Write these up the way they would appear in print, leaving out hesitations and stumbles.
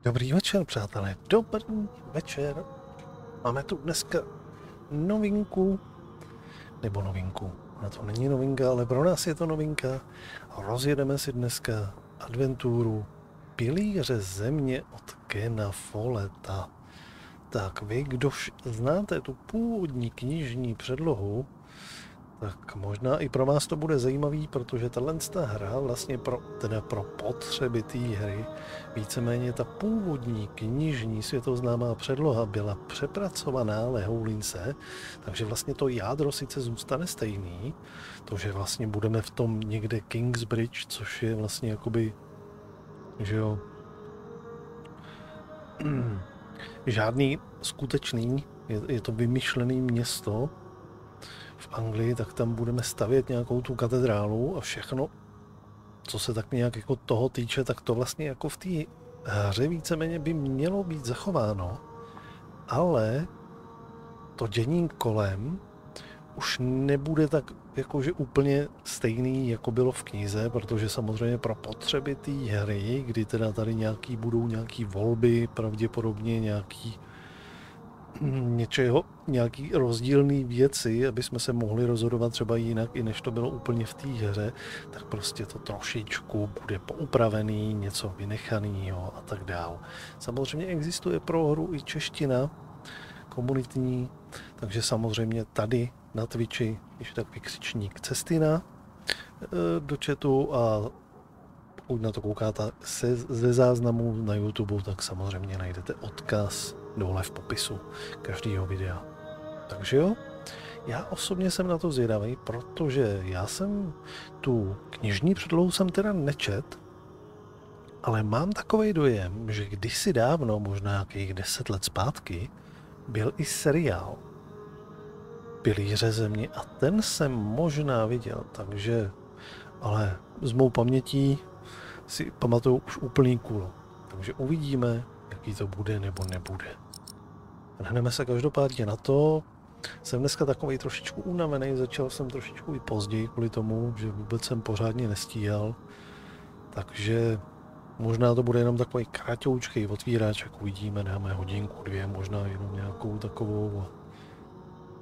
Dobrý večer, přátelé, dobrý večer. Máme tu dneska novinku, nebo novinku, na to není novinka, ale pro nás je to novinka. Rozjedeme si dneska adventuru Pilíře země od Kena Folletta. Tak vy, kdož znáte tu původní knižní předlohu, tak možná i pro vás to bude zajímavý, protože tahle hra vlastně pro potřeby té hry, víceméně ta původní knižní světoznámá předloha byla přepracovaná lehoulince, takže vlastně to jádro sice zůstane stejný, to, že vlastně budeme v tom někde Kingsbridge, což je vlastně jakoby, že jo, žádný skutečný, je to vymyšlený město v Anglii, tak tam budeme stavět nějakou tu katedrálu a všechno, co se tak nějak jako toho týče, tak to vlastně jako v té hře víceméně by mělo být zachováno, ale to dění kolem už nebude tak jakože úplně stejný, jako bylo v knize, protože samozřejmě pro potřeby té hry, kdy teda tady budou nějaký volby, pravděpodobně nějaký rozdílný věci, aby jsme se mohli rozhodovat třeba jinak, i než to bylo úplně v té hře, tak prostě to trošičku bude poupravený, něco vynechaného a tak dál. Samozřejmě existuje pro hru i čeština komunitní, takže samozřejmě tady na Twitchi, když tak vykřičník Cestina do chatu, a pokud na to koukáte ze záznamu na YouTube, tak samozřejmě najdete odkaz dole v popisu každého videa. Takže jo, já osobně jsem na to zvědavý, protože já jsem tu knižní předlohu jsem teda nečet, ale mám takový dojem, že kdysi dávno, možná nějakých 10 let zpátky, byl i seriál Pilíře země a ten jsem možná viděl, takže, ale z mou pamětí si pamatuju už úplný kůl. Takže uvidíme, jaký to bude nebo nebude. Hneme se každopádně na to. Jsem dneska takový trošičku unavený, začal jsem trošičku i později kvůli tomu, že vůbec jsem pořádně nestíhal. Takže možná to bude jenom takový kratoučkej otvíráček, uvidíme, dáme hodinku, 2, možná jenom nějakou takovou.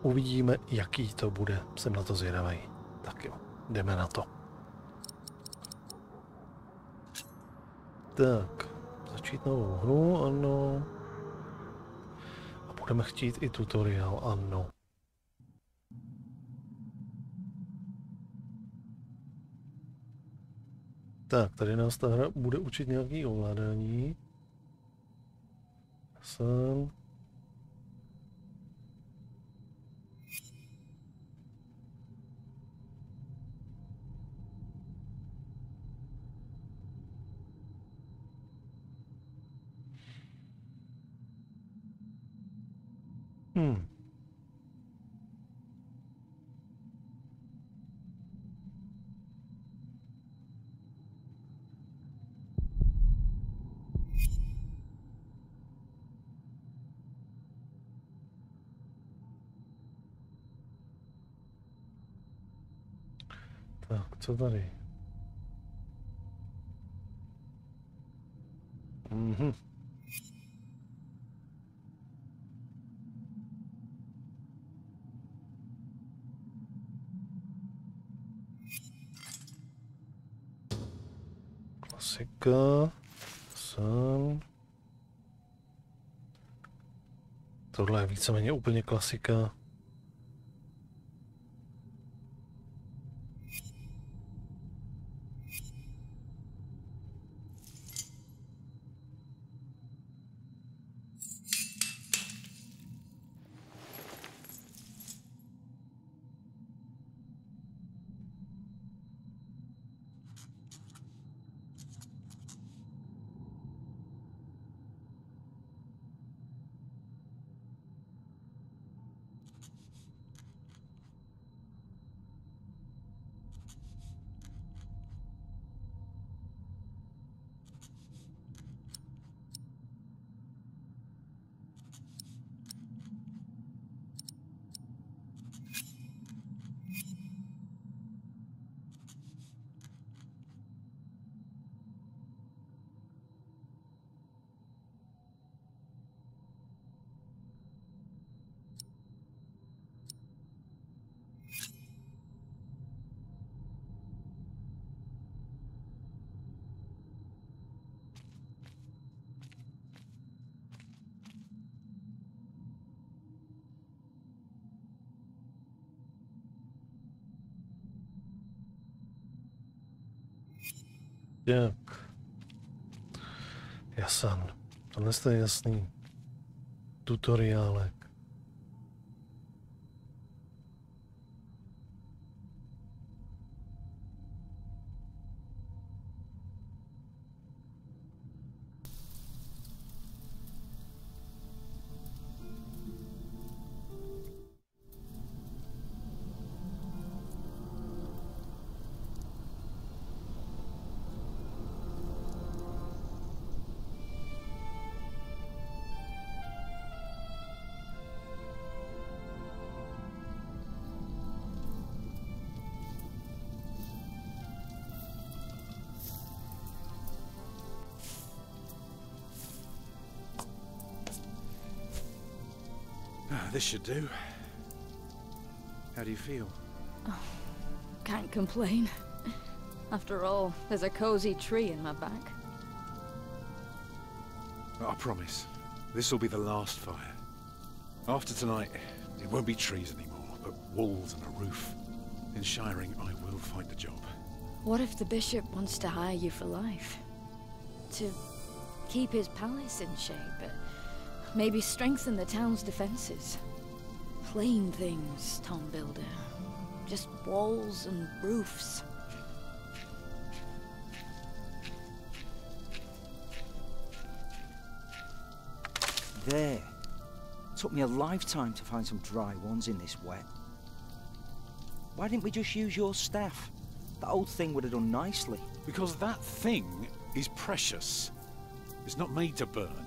Uvidíme, jaký to bude, jsem na to zvědavý. Tak jo, jdeme na to. Tak, začít novou hru, ano. A budeme chtít i tutoriál, ano. Tak, tady nás ta hra bude učit nějaký ovládání. Jsem. Tak, co tady? Klasika. Jsem. Tohle je víceméně úplně klasika. Tak. Jasan. Tohle je jasný. Tutoriálek. This should do. How do you feel? Oh, can't complain. After all, there's a cozy tree in my back. I promise, this will be the last fire. After tonight, it won't be trees anymore, but walls and a roof. In shiring, I will find a job. What if the bishop wants to hire you for life? To keep his palace in shape, maybe strengthen the town's defenses? Plain things, Tom Builder. Just walls and roofs. There. Took me a lifetime to find some dry ones in this wet. Why didn't we just use your staff? That old thing would have done nicely. Because that thing is precious. It's not made to burn.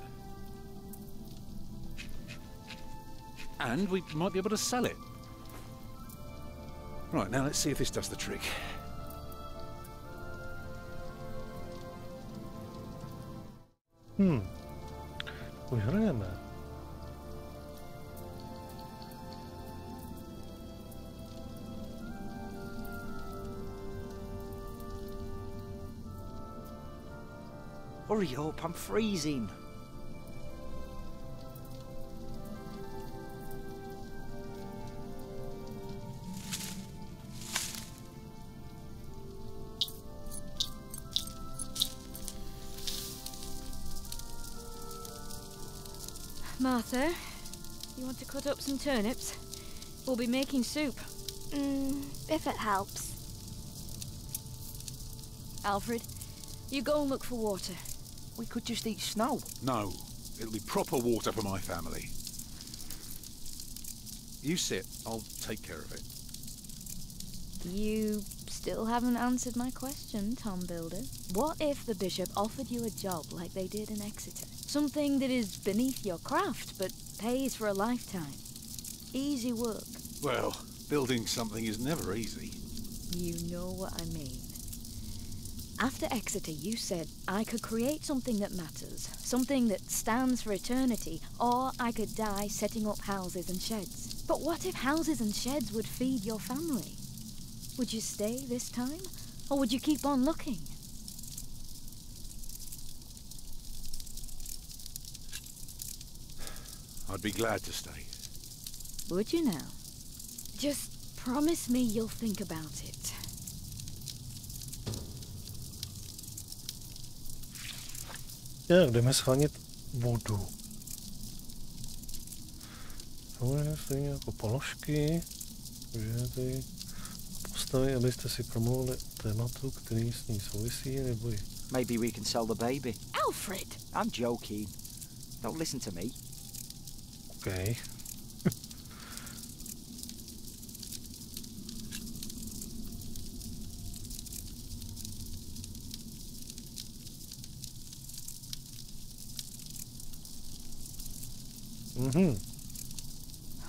And we might be able to sell it. Right, now let's see if this does the trick. Už hrajeme. Hurry up, I'm freezing. Martha, you want to cut up some turnips? We'll be making soup. If it helps. Alfred, you go and look for water. We could just eat snow. No, it'll be proper water for my family. You sit, I'll take care of it. You still haven't answered my question, Tom Builder. What if the bishop offered you a job like they did in Exeter? Something that is beneath your craft, but pays for a lifetime. Easy work. Well, building something is never easy. You know what I mean. After Exeter, you said I could create something that matters, something that stands for eternity, or I could die setting up houses and sheds. But what if houses and sheds would feed your family? Would you stay this time, or would you keep on looking? I'd be glad to stay. Would you now? Just promise me you'll think about it. Jak jdeme schránit vodu. Samozřejmě stejně jako položky, že ty postavy, abyste si promluvili o tématu, který s ní souvisí, nebo Maybe we can sell the baby. Alfred! I'm joking. Don't listen to me. Okay.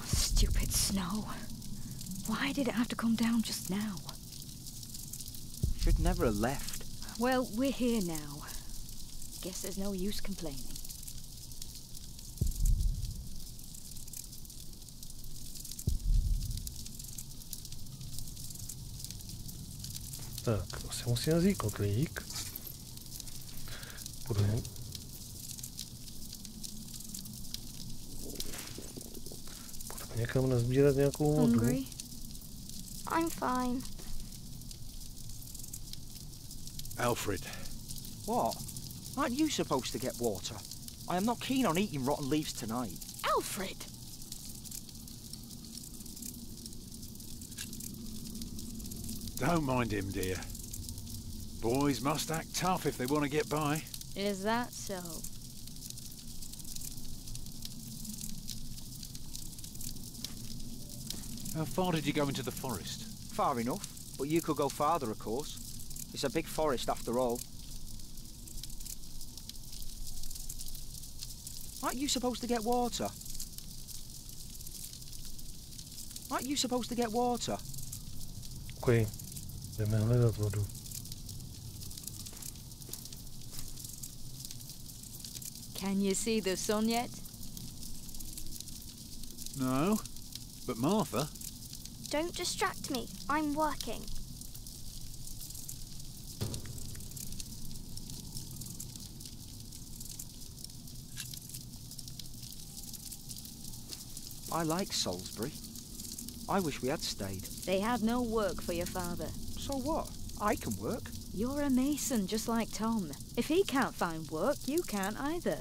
Stupid snow. Why did it have to come down just now? Should never have left. Well, we're here now. Guess there's no use complaining. Tak, asi musíme vzít kotlík. Budeme někam nazbírat nějakou vodu. Hungry? I'm fine. Alfred, What? Aren't you supposed to get water? I am not keen on eating rotten leaves tonight. Alfred! Don't mind him, dear. Boys must act tough if they want to get by. Is that so? How far did you go into the forest? Far enough, but you could go farther, of course. It's a big forest after all. Aren't you supposed to get water? Aren't you supposed to get water? Ok, jdeme hledat vodu. Can you see the sun yet? No, but Martha... Don't distract me. I'm working. I like Salisbury. I wish we had stayed. They had no work for your father. So what? I can work. You're a mason just like Tom. If he can't find work, you can't either.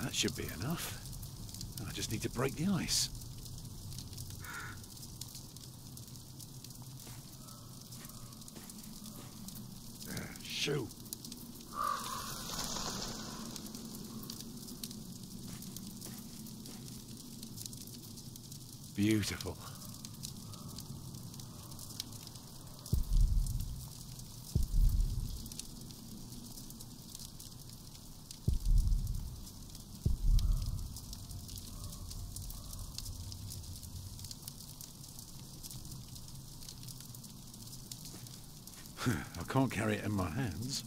That should be enough. I just need to break the ice. Shoot. Beautiful. I can't carry it in my hands.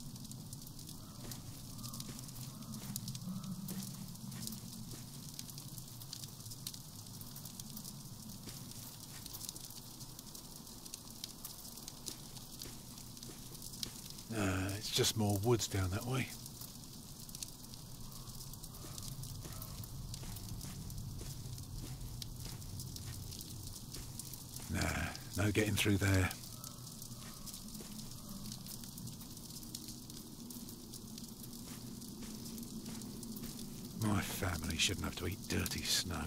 It's just more woods down that way. Nah, no getting through there. My family shouldn't have to eat dirty snow.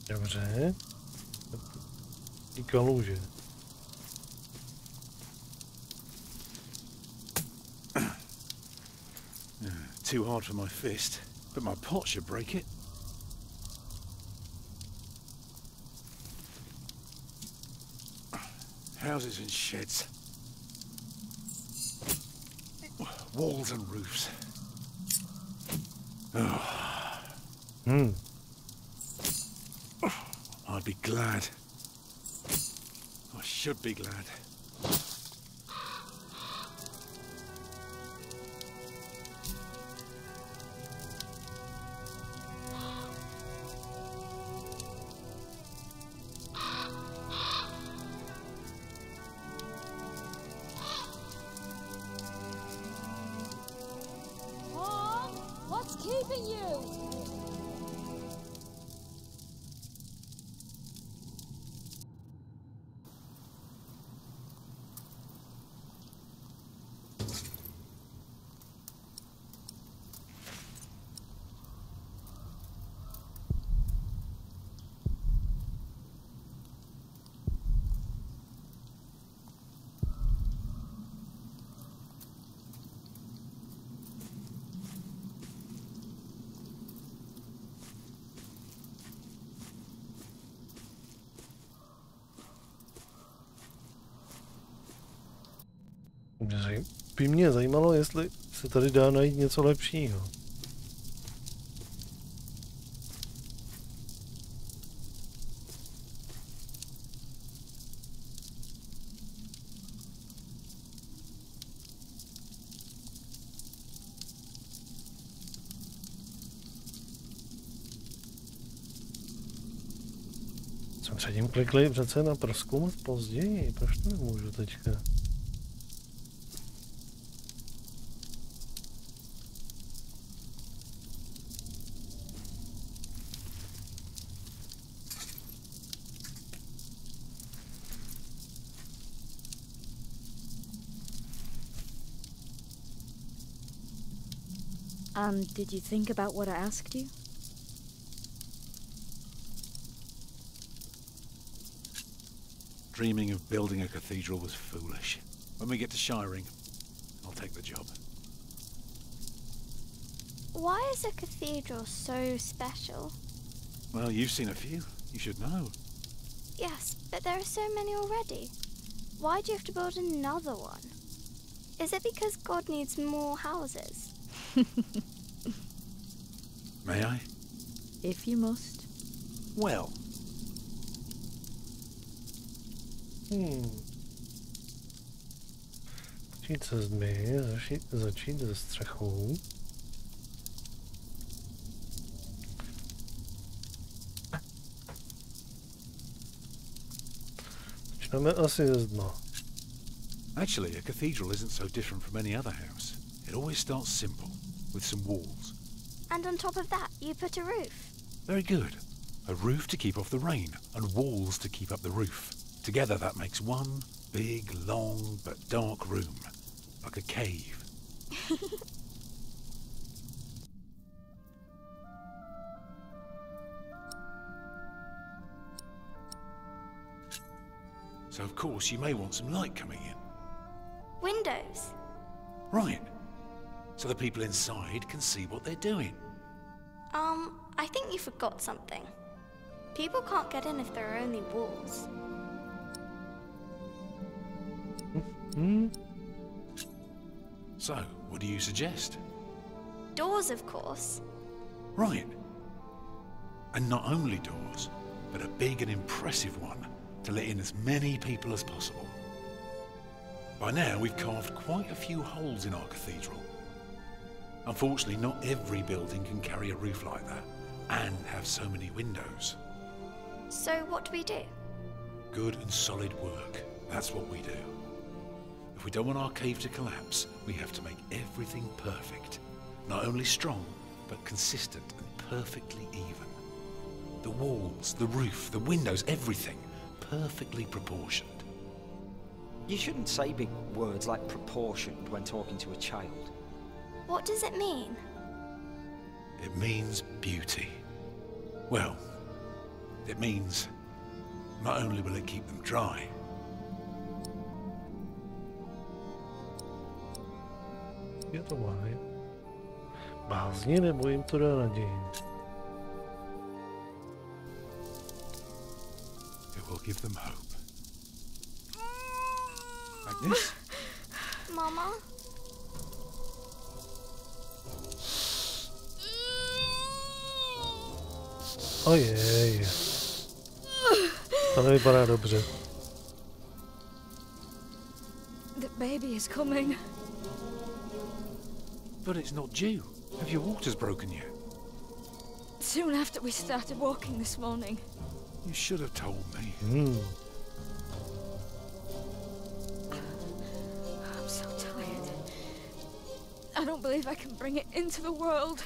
Dobře. I kaluže. Too hard for my fist, but my pot should break it. Houses and sheds. Walls and roofs. Oh. I'd be glad. I should be glad. What's keeping you? By mě zajímalo, jestli se tady dá najít něco lepšího. Jsme předtím klikli přece na prozkoumat později, proč to nemůžu teďka? And did you think about what I asked you? Dreaming of building a cathedral was foolish. When we get to Shiring, I'll take the job. Why is a cathedral so special? Well, you've seen a few. You should know. Yes, but there are so many already. Why do you have to build another one? Is it because God needs more houses? May I? If you must. Well. Začít se zdmi, začít ze střechou. Začneme asi ze dna. Actually, a cathedral isn't so different from any other house. It always starts simple, with some walls. And on top of that, you put a roof. Very good. A roof to keep off the rain, and walls to keep up the roof. Together that makes one big, long, but dark room. Like a cave. So of course you may want some light coming in. Windows. Right. So the people inside can see what they're doing. I think you forgot something. People can't get in if there are only walls. So, what do you suggest? Doors, of course. Right. And not only doors, but a big and impressive one to let in as many people as possible. By now, we've carved quite a few holes in our cathedral. Unfortunately, not every building can carry a roof like that and have so many windows. So what do we do? Good and solid work. That's what we do. If we don't want our cave to collapse, we have to make everything perfect. Not only strong, but consistent and perfectly even. The walls, the roof, the windows, everything perfectly proportioned. You shouldn't say big words like proportioned when talking to a child. What does it mean? It means beauty. Well, it means not only will it keep them dry, Je to máj. Bázně nebo jim to dá naději? it will give them hope. Agnes? Mama? Ojej. To nevypadá dobře. The baby is coming. But it's not due. Have your waters broken yet? Soon after we started walking this morning. You should have told me. I'm so tired. I don't believe I can bring it into the world.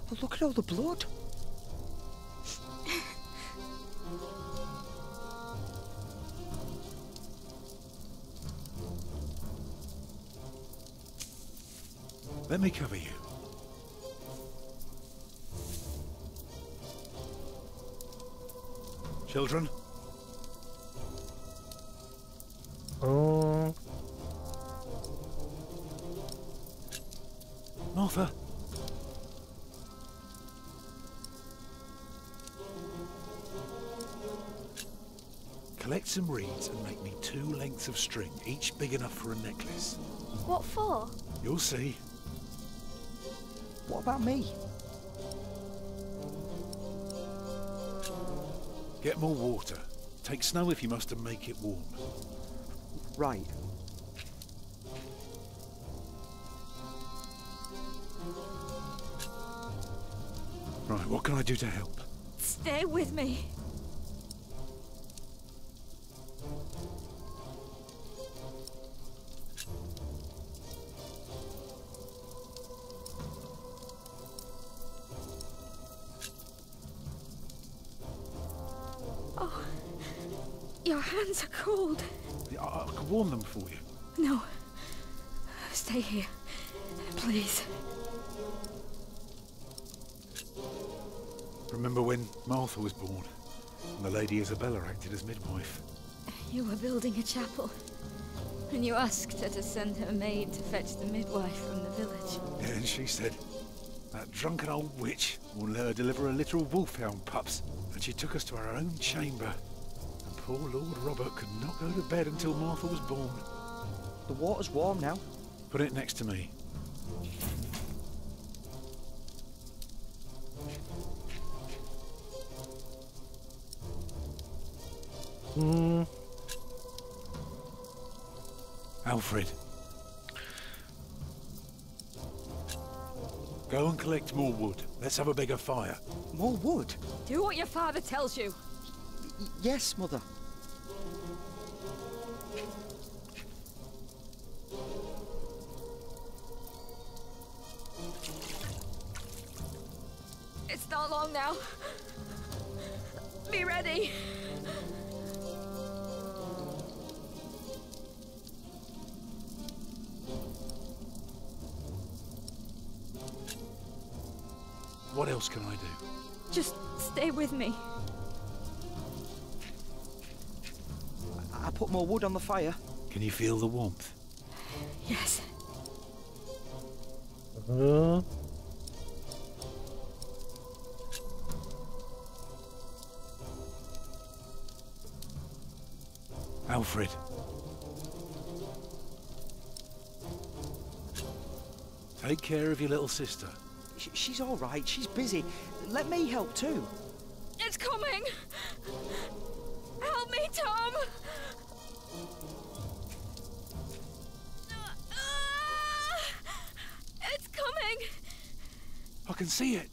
But look at all the blood. Let me cover you. Children? Oh. Martha? Collect some reeds and make me 2 lengths of string, each big enough for a necklace. What for? You'll see. What about me? Get more water. Take snow if you must and make it warm. Right. Right, what can I do to help? stay with me. Oh, your hands are cold. I could warm them for you. No, stay here, please. Remember when Martha was born, and the Lady Isabella acted as midwife? You were building a chapel, and you asked her to send her maid to fetch the midwife from the village. Yeah, and she said, that drunken old witch will let her deliver a litter of wolfhound pups. And she took us to our own chamber. And poor Lord Robert could not go to bed until Martha was born. The water's warm now. Put it next to me. Alfred. Go and collect more wood. Let's have a bigger fire. More wood? Do what your father tells you. Yes, Mother. It's not long now. Be ready. What else can I do? Just stay with me. I put more wood on the fire. Can you feel the warmth? Yes. Alfred. Take care of your little sister. She's all right. She's busy. Let me help too. It's coming. Help me, Tom. It's coming. I can see it.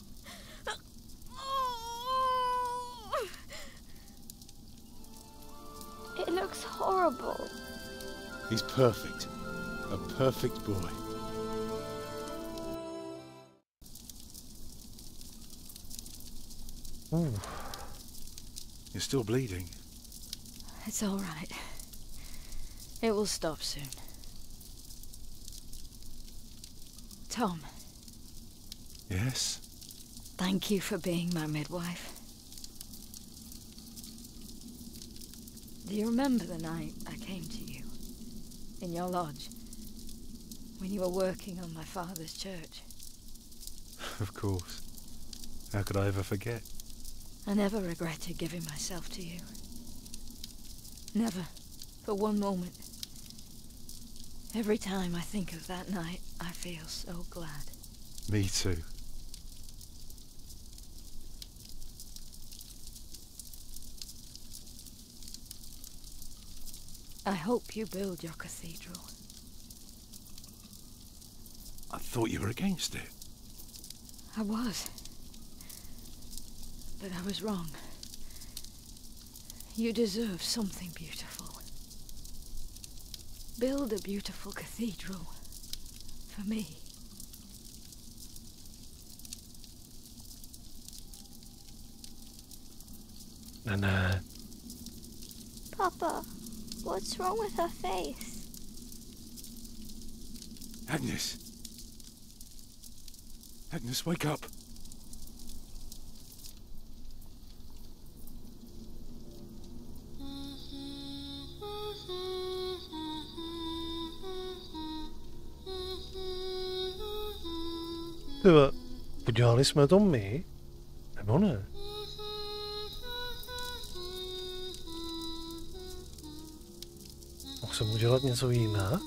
It looks horrible. He's perfect. A perfect boy. Ooh. You're still bleeding. It's all right. It will stop soon. Tom. Yes? Thank you for being my midwife. Do you remember the night I came to you? In your lodge? When you were working on my father's church? Of course. How could I ever forget? I never regretted giving myself to you. Never. For one moment. Every time I think of that night, I feel so glad. Me too. I hope you build your cathedral. I thought you were against it. I was. But I was wrong. You deserve something beautiful. Build a beautiful cathedral. For me. And Papa, what's wrong with her face? Agnes. Agnes, wake up. tyhle, udělali jsme to my? Nebo ne? Mohl jsem udělat něco jinak?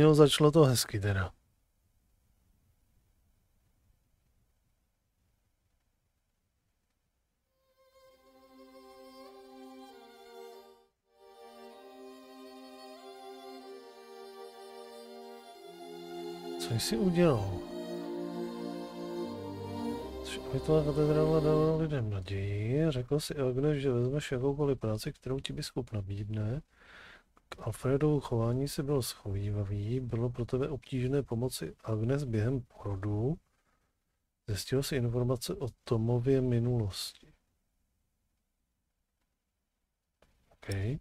Jo, začalo to hezky teda. Co jsi udělal? Vytvořila katedrála dala lidem naději. Řekl si Agnes, že vezmeš jakoukoliv práci, kterou ti biskup nabídne. K Alfredovu chování si byl schovívavý. Bylo pro tebe obtížné pomoci Agnes během porodu. Zjistil si informace o Tomově minulosti. OK.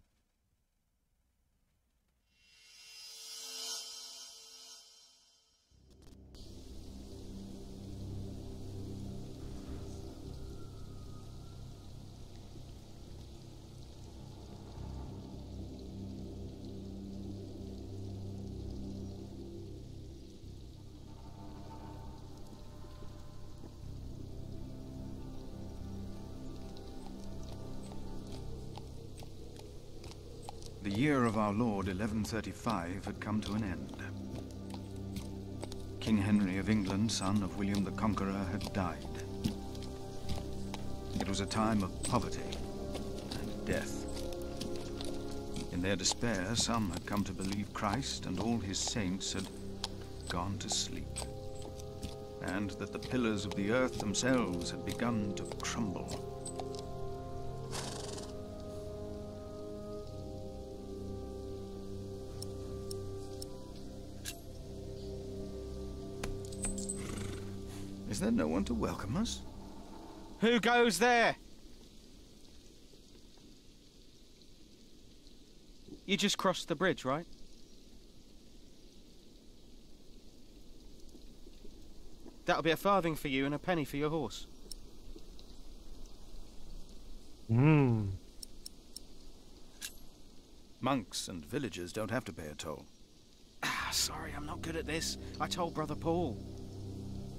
The year of our Lord 1135 had come to an end. King Henry of England, son of William the Conqueror, had died. It was a time of poverty and death. In their despair, some had come to believe Christ and all his saints had gone to sleep, and that the pillars of the earth themselves had begun to crumble. Is there no one to welcome us? Who goes there? You just crossed the bridge, right? That'll be a farthing for you and a penny for your horse. Monks and villagers don't have to pay a toll. Ah, sorry, I'm not good at this. I told Brother Paul.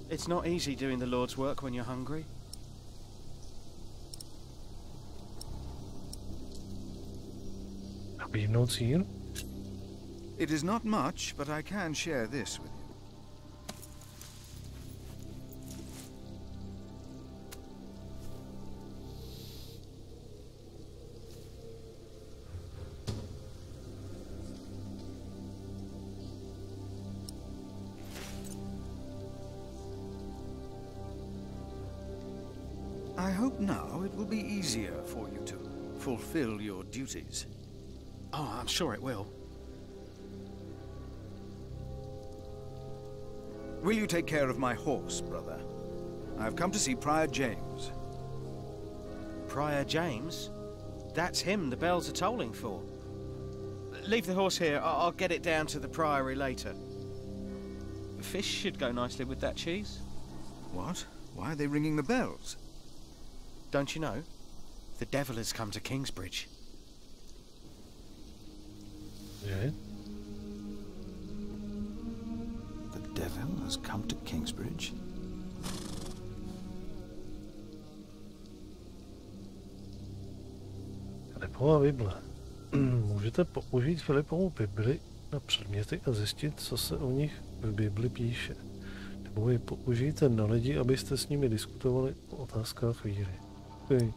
It's not easy doing the Lord's work when you're hungry. Nabídnout sír? It is not much, but I can share this with you. I hope now it will be easier for you to fulfill your duties. Oh, I'm sure it will. Will you take care of my horse, brother? I have come to see Prior James. Prior James? That's him the bells are tolling for. Leave the horse here. I'll get it down to the priory later. Fish should go nicely with that cheese. What? Why are they ringing the bells? Don't you know? The devil has come to Kingsbridge. Yeah. The devil has come to Kingsbridge? Filipova Bible. Můžete použít Filipovu Bibli na předměty a zjistit, co se o nich v Bibli píše. Nebo ji použijte na lidi, abyste s nimi diskutovali o otázkách víry. Okay.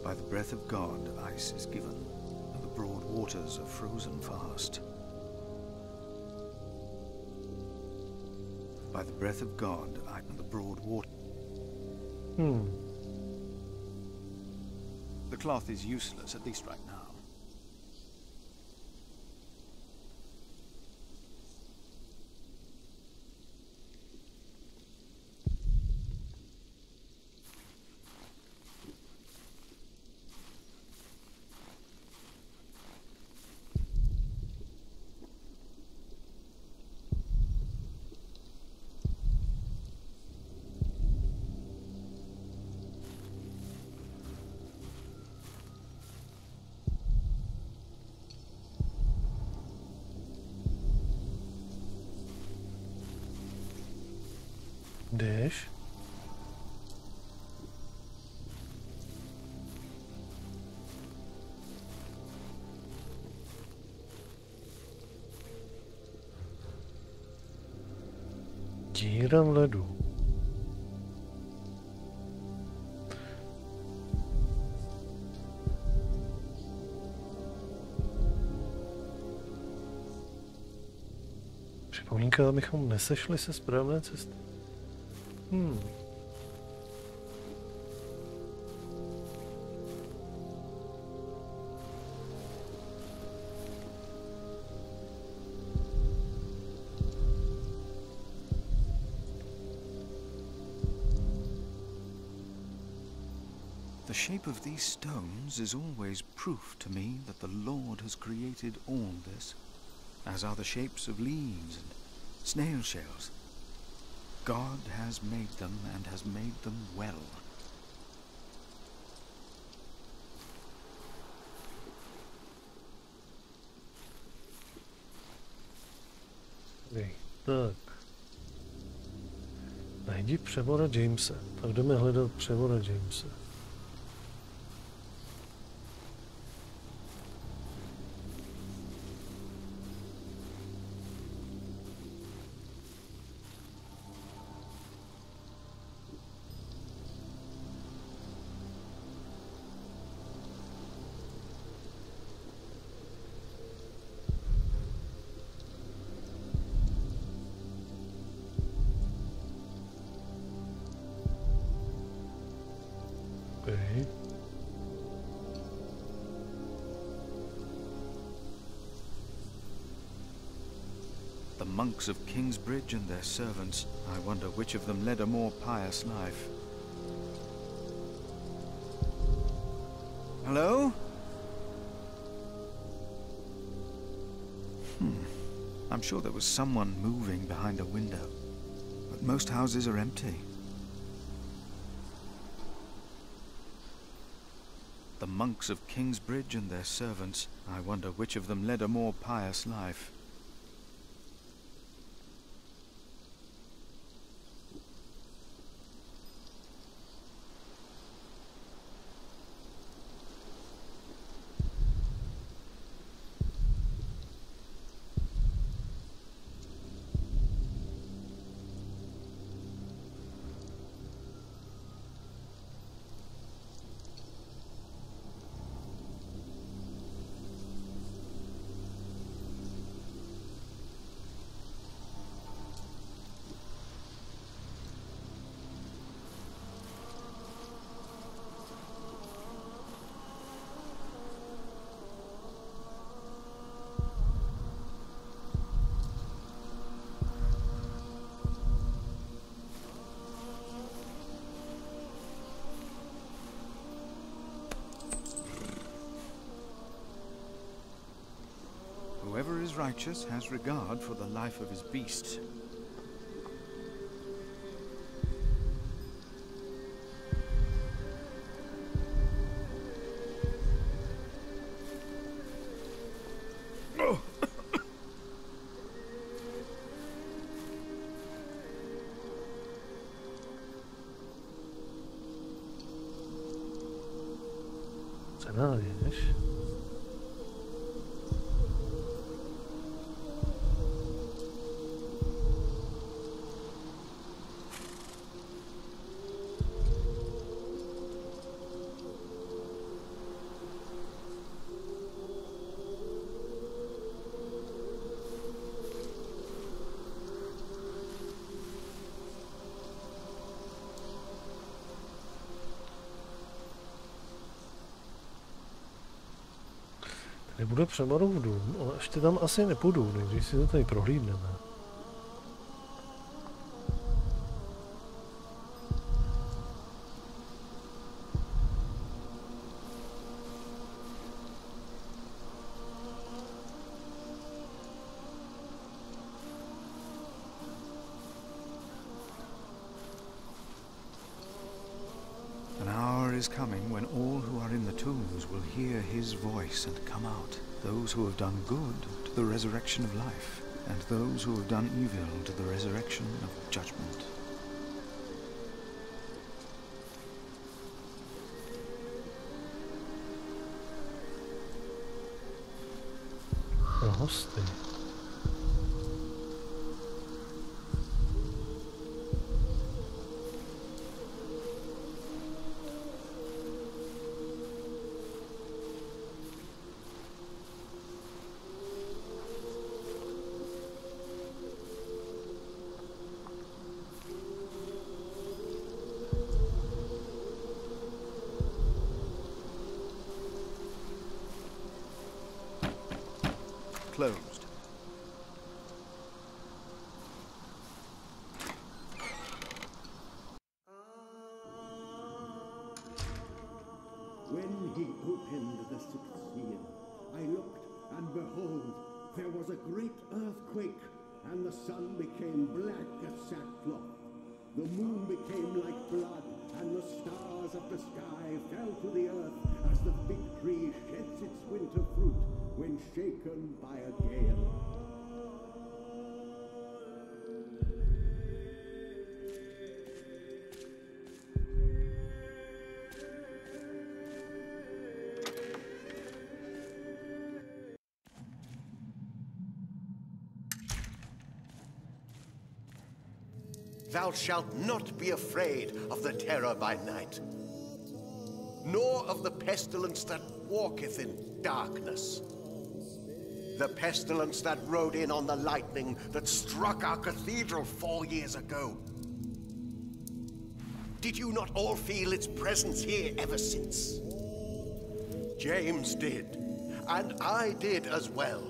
By the breath of God, ice is given, and the broad waters are frozen fast. By the breath of God, and the broad water. The cloth is useless, at least right now. Jdeš? Díra v ledu. Připomínka, abychom nesešli se správné cesty. The shape of these stones is always proof to me that the Lord has created all this, as are the shapes of leaves and snail shells. God has made them and has made them well. Tak. Najdi převora Jamese. Tak jdeme hledat převora Jamese. The monks of Kingsbridge and their servants, I wonder which of them led a more pious life. Hello? I'm sure there was someone moving behind a window, but most houses are empty. The monks of Kingsbridge and their servants, I wonder which of them led a more pious life. Whoever is righteous has regard for the life of his beast. Co najdeš? Tady bude Přemarův dům, ale ještě tam asi nepůjdu, když si to tady prohlídneme. Is coming when all who are in the tombs will hear his voice and come out, those who have done good to the resurrection of life, and those who have done evil to the resurrection of judgment. hosty. Closed. When he opened the sixth seal, I looked, and behold, there was a great earthquake, and the sun became black as sackcloth. The moon became like blood, and the stars of the sky fell to the earth as the fig tree sheds its winter fruit when shaken by a gale. Thou shalt not be afraid of the terror by night, nor of the pestilence that walketh in darkness. The pestilence that rode in on the lightning that struck our cathedral 4 years ago. Did you not all feel its presence here ever since? James did, and I did as well.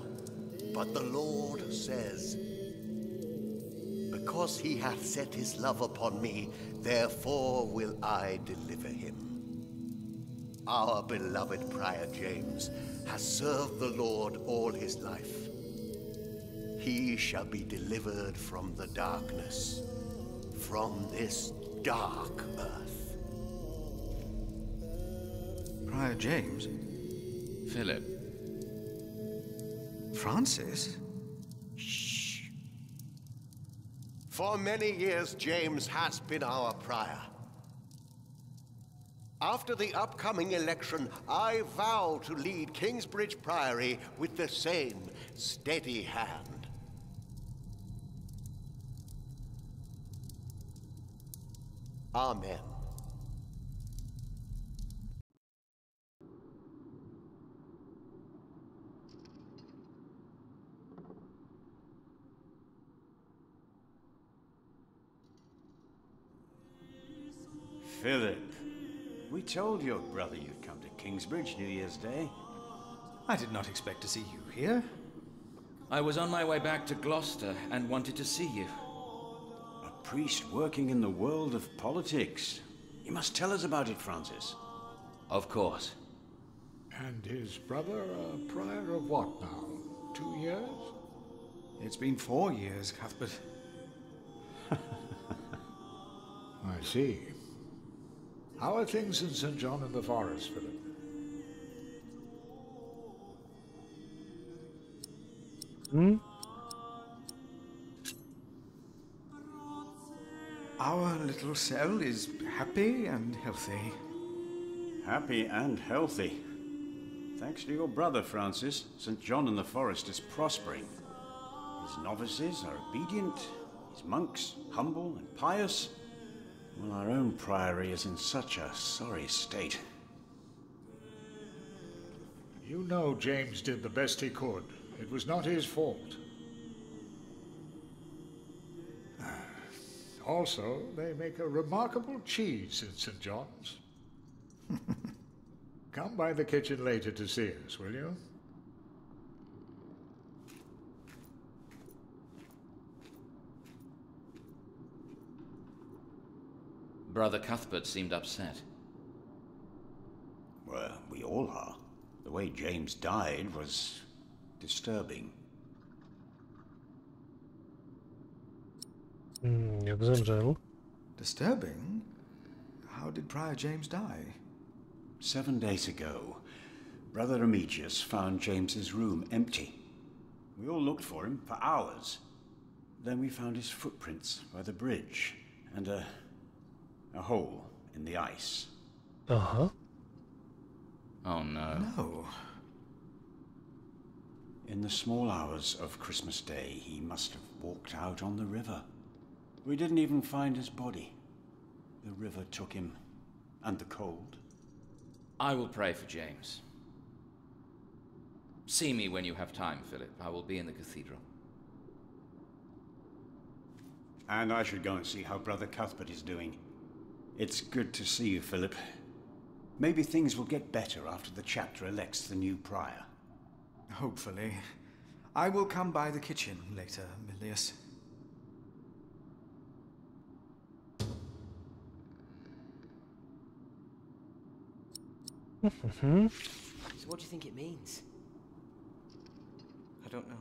But the Lord says, because he hath set his love upon me, therefore will I deliver him. Our beloved Prior James has served the Lord all his life. He shall be delivered from the darkness, from this dark earth. Prior James? Philip. Francis? Shh. For many years, James has been our prior. After the upcoming election, I vow to lead Kingsbridge Priory with the same steady hand. Amen. Philip, we told your brother you'd come to Kingsbridge New Year's Day. I did not expect to see you here. I was on my way back to Gloucester and wanted to see you. A priest working in the world of politics. You must tell us about it, Francis. Of course. And his brother a prior of what now? 2 years? It's been 4 years, Cuthbert. I see. How are things in St. John in the Forest, Philip? Our little cell is happy and healthy. Happy and healthy. Thanks to your brother, Francis, St. John in the Forest is prospering. His novices are obedient, his monks humble and pious. Well, our own priory is in such a sorry state. You know James did the best he could. It was not his fault. Also, they make a remarkable cheese in St. John's. Come by the kitchen later to see us, will you? Brother Cuthbert seemed upset. Well, we all are. The way James died was disturbing. Jak zemřel? Disturbing? How did Prior James die? 7 days ago, Brother Remigius found James's room empty. We all looked for him for hours. Then we found his footprints by the bridge and a hole in the ice. Aha. Oh no. No. In the small hours of Christmas Day, he must have walked out on the river. We didn't even find his body. The river took him, and the cold. I will pray for James. See me when you have time, Philip. I will be in the cathedral. And I should go and see how Brother Cuthbert is doing. It's good to see you, Philip. Maybe things will get better after the chapter elects the new prior. Hopefully. I will come by the kitchen later, Milius. So what do you think it means? I don't know.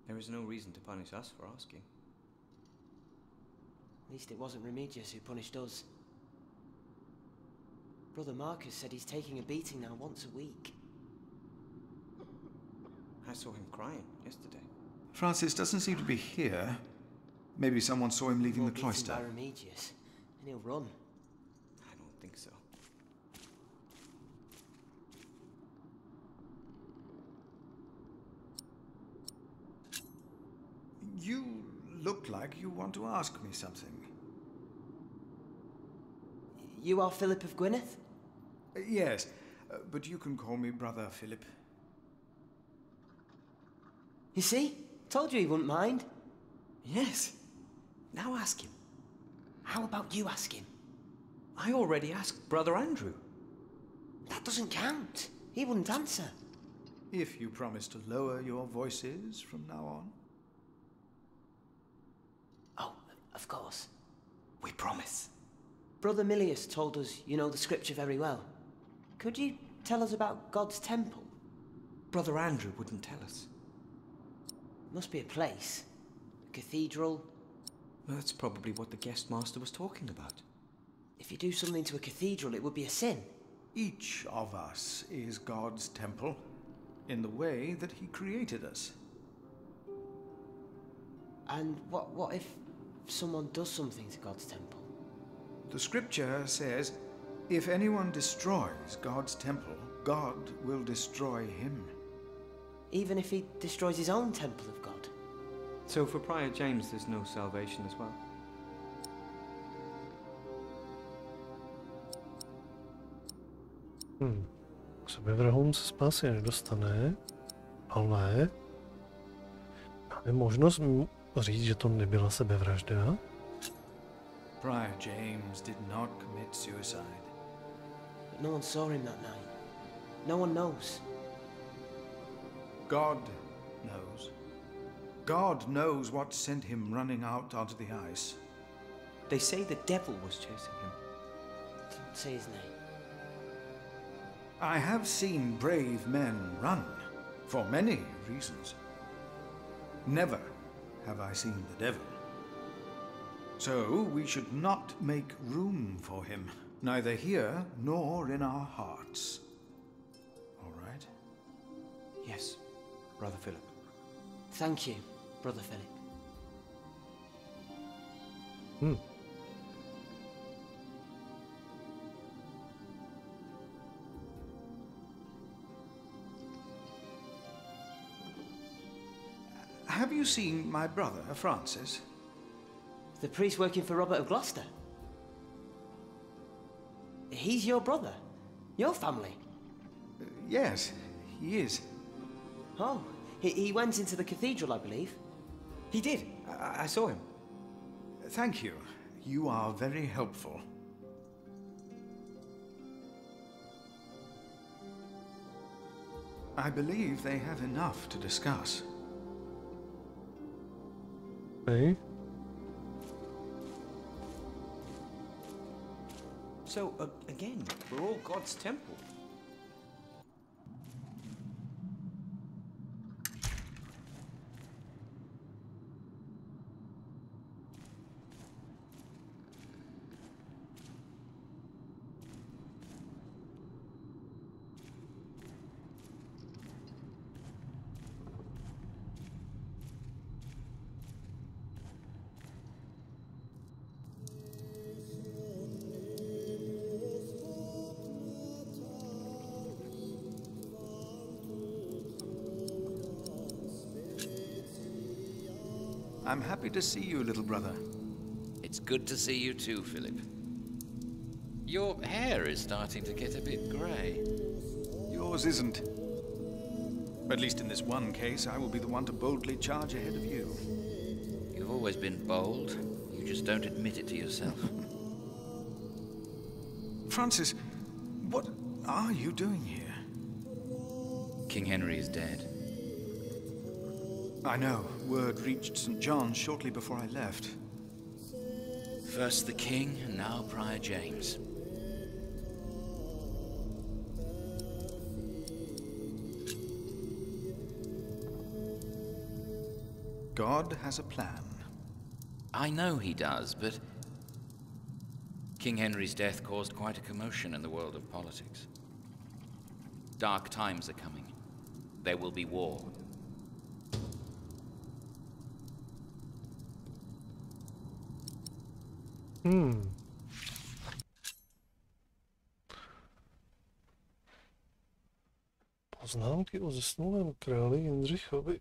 There is no reason to punish us for asking. At least it wasn't Remigius who punished us. Brother Marcus said he's taking a beating now once a week. I saw him crying yesterday. Francis doesn't seem to be here. Maybe someone saw him leaving the cloister. By Remigius, and he'll run. I don't think so. You look like you want to ask me something. You are Philip of Gwynedd? Yes, but you can call me Brother Philip. You see? Told you he wouldn't mind. Yes. Now ask him. How about you ask him? I already asked Brother Andrew. That doesn't count. He wouldn't answer. If you promise to lower your voices from now on. Oh, of course. We promise. Brother Milius told us you know the scripture very well. Could you tell us about God's temple? Brother Andrew wouldn't tell us. Must be a place. A cathedral. Well, that's probably what the guest master was talking about. If you do something to a cathedral, it would be a sin. Each of us is God's temple, in the way that he created us. And what if someone does something to God's temple? The scripture says, if anyone destroys God's temple, God will destroy him. Even if he destroys his own temple of God? So for Prior James, there's no salvation as well? K sebevrahům se spásy nedostane, ale máme možnost říct, že to nebyla sebevražda. Prior James did not commit suicide. But no one saw him that night. No one knows. God knows. God knows what sent him running out onto the ice. They say the devil was chasing him. Don't say his name. I have seen brave men run, for many reasons. Never have I seen the devil. So we should not make room for him, neither here nor in our hearts. All right? Yes, Brother Philip. Thank you, Brother Philip. Have you seen my brother, Francis? The priest working for Robert of Gloucester? He's your brother? Your family? Yes, he is. Oh, he went into the cathedral, I believe. He did. I saw him. Thank you. You are very helpful. I believe they have enough to discuss. Hey. So, again, we're all God's temple. I'm happy to see you, little brother. It's good to see you too, Philip. Your hair is starting to get a bit grey. Yours isn't. At least in this one case, I will be the one to boldly charge ahead of you. You've always been bold. You just don't admit it to yourself. Francis, what are you doing here? King Henry is dead. I know. Word reached St. John's shortly before I left. First the king, and now Prior James. God has a plan. I know he does, but King Henry's death caused quite a commotion in the world of politics. Dark times are coming. There will be war. Poznámky o zesnulém králi Jindřichovi.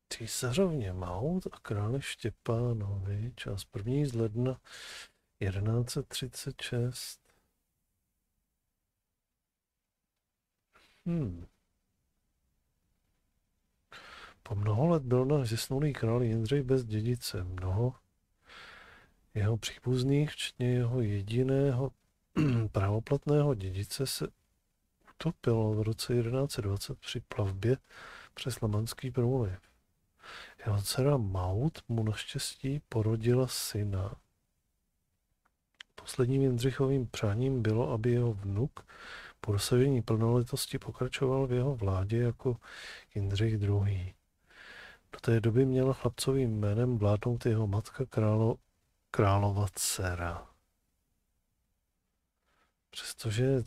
Císařovně Maud a králi Štěpánovi, čas 1. z ledna 1136. Po mnoho let byl náš zesnulý král Jindřich bez dědice. Mnoho jeho příbuzných, včetně jeho jediného právoplatného dědice, se utopilo v roce 1120 při plavbě přes Lamanský průliv. Jeho dcera Maud mu naštěstí porodila syna. Posledním Jindřichovým přáním bylo, aby jeho vnuk po dosažení plnoletosti pokračoval v jeho vládě jako Jindřich II. Do té doby měla chlapcovým jménem vládnout jeho matka králova dcera. Přestože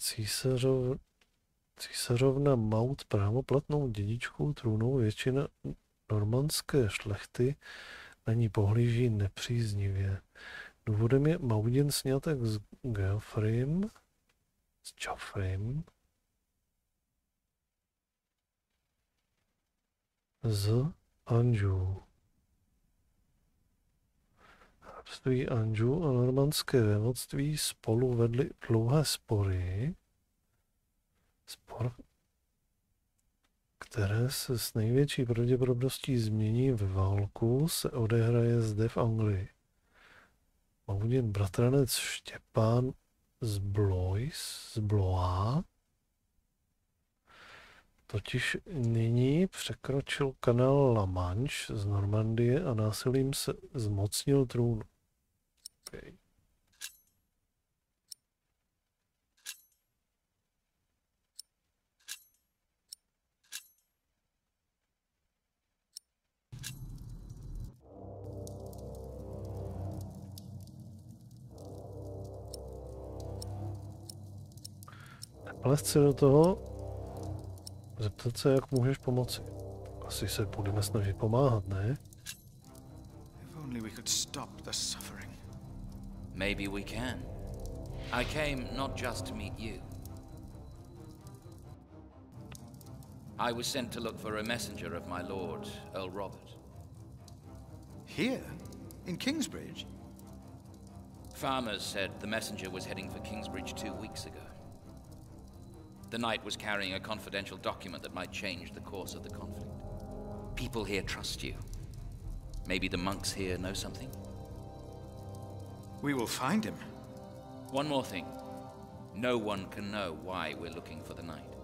císařovna Maud právoplatnou dědičkou trůnu, většina normandské šlechty na ní pohlíží nepříznivě. Důvodem je Maudin sňatek s Geoffreym, z Anjou. Hrabství Anjou a normandské vévodství spolu vedly dlouhé spory, které se s největší pravděpodobností změní ve válku, se odehraje zde v Anglii. Maudin bratranec Štěpán z Blois totiž nyní překročil kanál La Manche z Normandie a násilím se zmocnil trůnu. Okay. Plést si do toho, zeptat se, jak můžeš pomoci. Asi se budeme snažit pomáhat, ne? If only we could stop the suffering. Maybe we can. I came not just to meet you. I was sent to look for a messenger of my lord, Earl Robert. Here? In Kingsbridge? Farmers said the messenger was heading for Kingsbridge 2 weeks ago. The knight was carrying a confidential document that might change the course of the conflict. People here trust you. Maybe the monks here know something? We will find him. One more thing. No one can know why we're looking for the knight.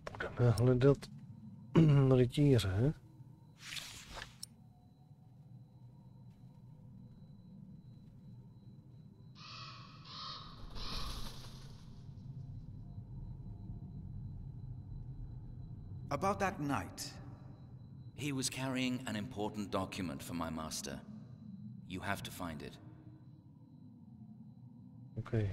Budeme hledat rytíře. About that knight. He was carrying an important document for my master. You have to find it. Okay.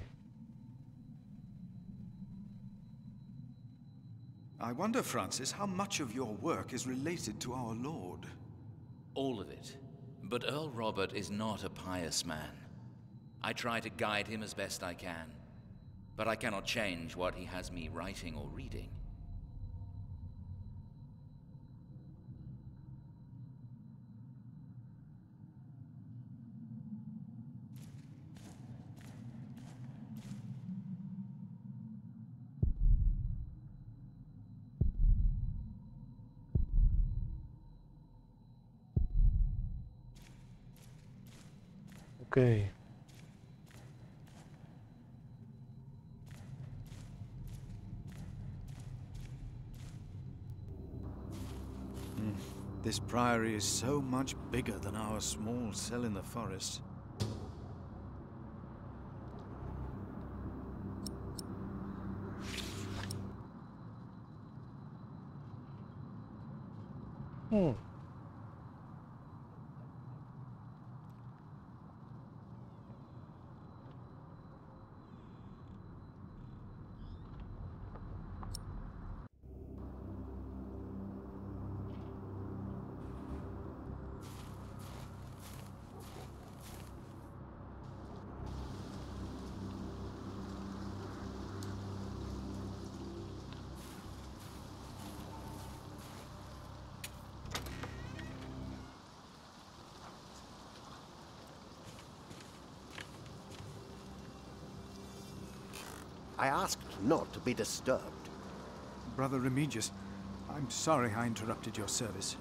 I wonder, Francis, how much of your work is related to our Lord? All of it. But Earl Robert is not a pious man. I try to guide him as best I can, but I cannot change what he has me writing or reading. Okay. This priory is so much bigger than our small cell in the forest. I asked not to be disturbed. Brother Remigius, I'm sorry I interrupted your service.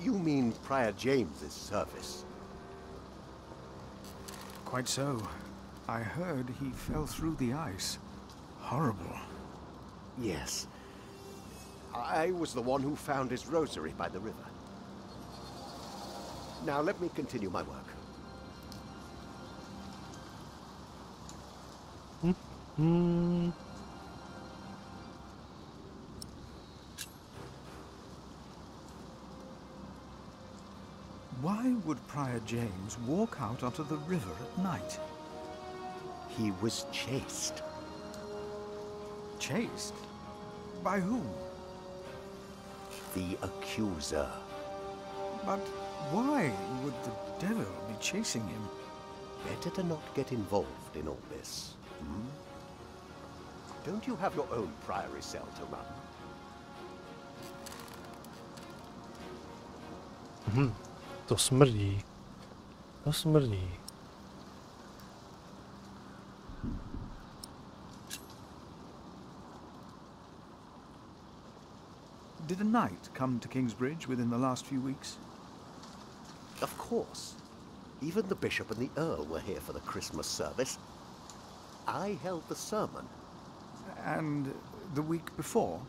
You mean Prior James's service? Quite so. I heard he fell through the ice. Horrible. Yes. I was the one who found his rosary by the river. Now let me continue my work. Why would Prior James walk out onto the river at night? He was chased. Chased? By whom? The accuser. But why would the devil be chasing him? Better to not get involved in all this. Don't you have your own priory cell to run? To smrdí. To smrdí. Did a knight come to Kingsbridge within the last few weeks? Of course. Even the bishop and the earl were here for the Christmas service. I held the sermon. And the week before?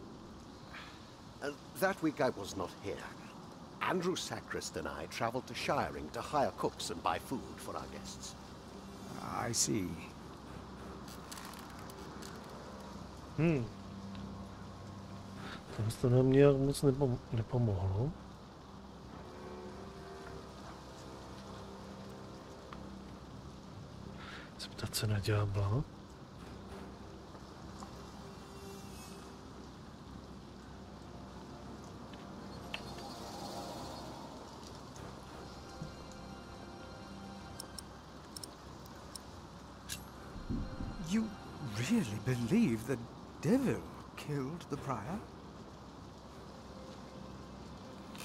That week I was not here. Andrew Sacrist and I traveled to Shiring to hire cooks and buy food for our guests. I see. To nám nějak moc nepomohlo. Zeptat se na ďábla. You really believe the devil killed the prior?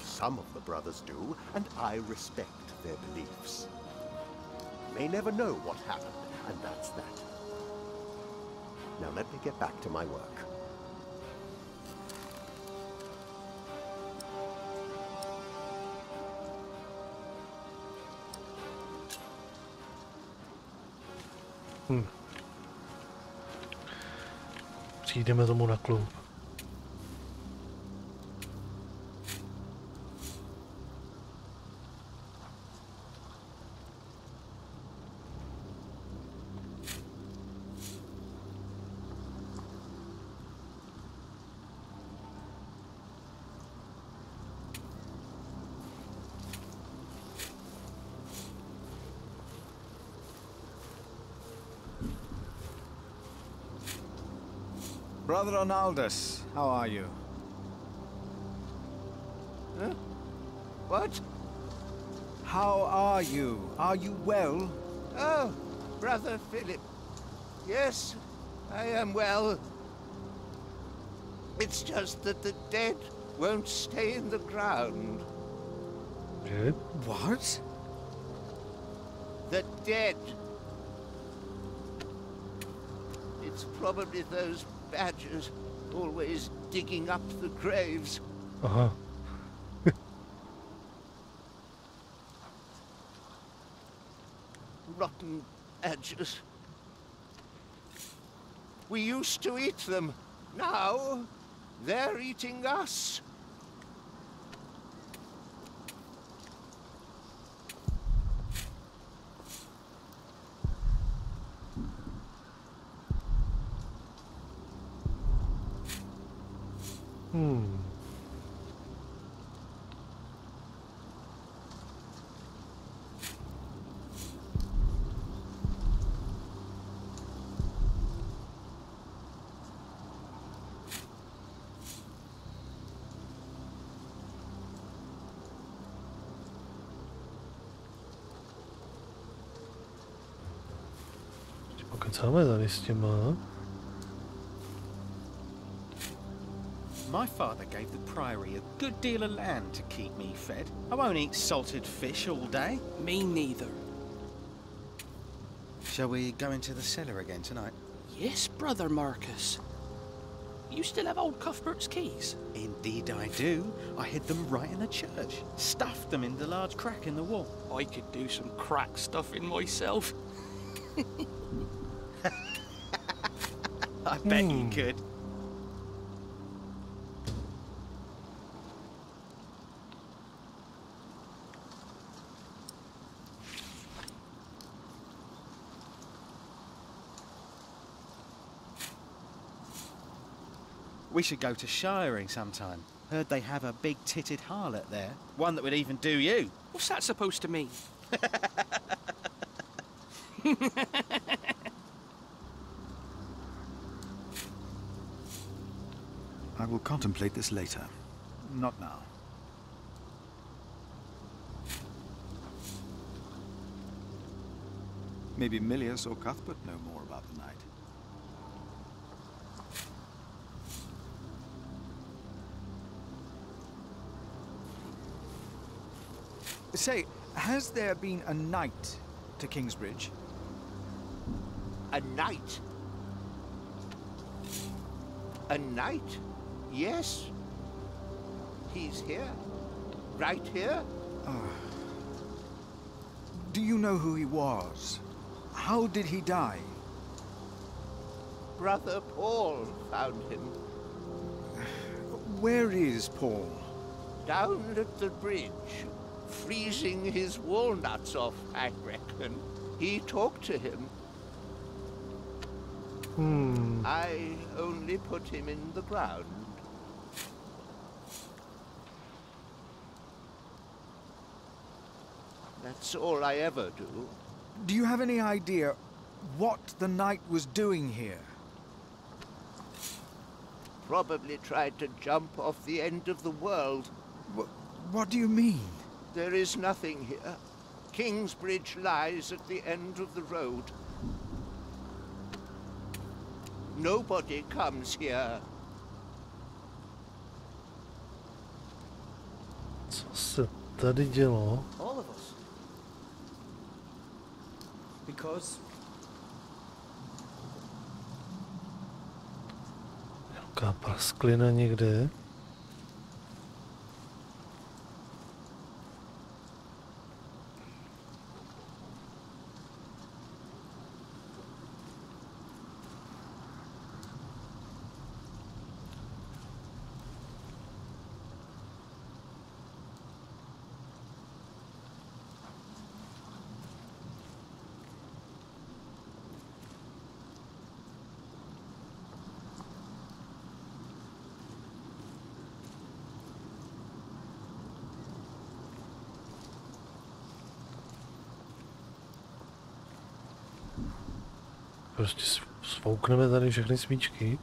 Some of the brothers do, and I respect their beliefs. May never know what happened, and that's that. Now let me get back to my work. Přijdeme tomu na klub. Brother Ronaldus, how are you? Huh? What? How are you? Are you well? Oh, Brother Philip. Yes, I am well. It's just that the dead won't stay in the ground. Dead? What? The dead. It's probably those badgers always digging up the graves. Uh-huh. Rotten badgers. We used to eat them. Now, they're eating us. Pokecáme tady s těma. My father gave the priory a good deal of land to keep me fed. I won't eat salted fish all day. Me neither. Shall we go into the cellar again tonight? Yes, Brother Marcus. You still have old Cuthbert's keys? Indeed I do. I hid them right in the church. Stuffed them in the large crack in the wall. I could do some crack stuffing myself. I bet you could. We should go to shiring sometime. Heard they have a big-titted harlot there. One that would even do you. What's that supposed to mean? I will contemplate this later. Not now. Maybe Milius or Cuthbert know more about the night. Say, has there been a knight to Kingsbridge? A knight? A knight? Yes. He's here. Right here. Do you know who he was? How did he die? Brother Paul found him. Where is Paul? Down at the bridge. Freezing his walnuts off, I reckon. He talked to him. I only put him in the ground. That's all I ever do. Do you have any idea what the knight was doing here? Probably tried to jump off the end of the world. What do you mean? There is nothing here. Kingsbridge lies at the end of the road. Nobody comes here. Co se tady dělo? All of us. Because Nějaká prasklina někde. Prostě svoukneme tady všechny svíčky.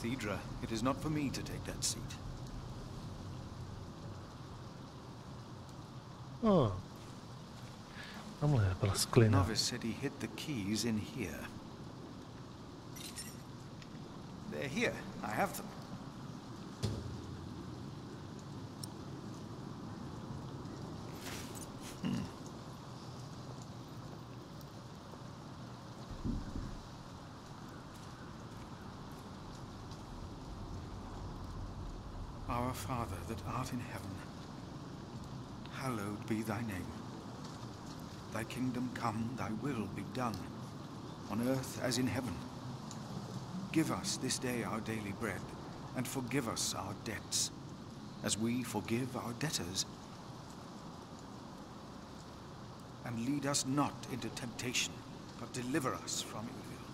cathedra, it is not for me to take that seat. Oh. Tamhle byla The sklina. novice said he hid the keys in here. They're here. I have them. Our Father that art in heaven, hallowed be thy name. Thy kingdom come, thy will be done, on earth as in heaven. Give us this day our daily bread, and forgive us our debts, as we forgive our debtors. And lead us not into temptation, but deliver us from evil.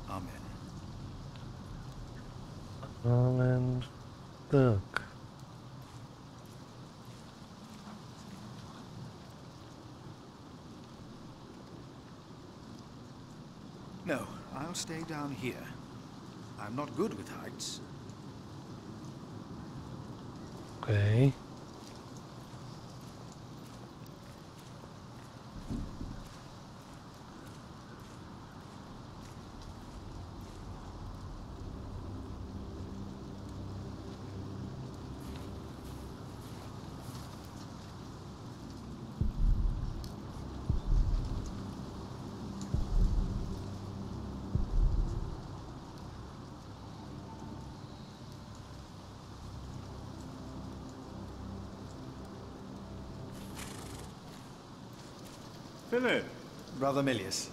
Amen. Amen. Tak. No, I'll stay down here. I'm not good with heights. Okay. Philip. Brother Milius.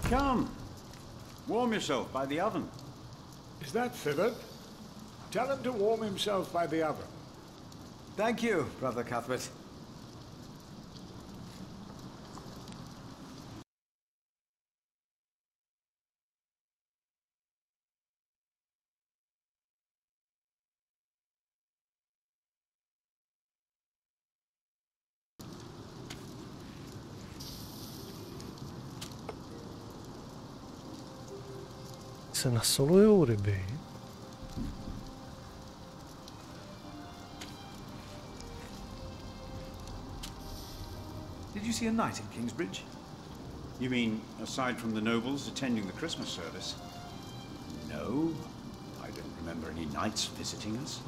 Come. Warm yourself by the oven. Is that Philip? Tell him to warm himself by the oven. Thank you, Brother Cuthbert. Se nasolujou ryby. Did you see a knight in Kingsbridge? You mean, aside from the nobles attending the Christmas service? No, I don't remember any knights visiting us.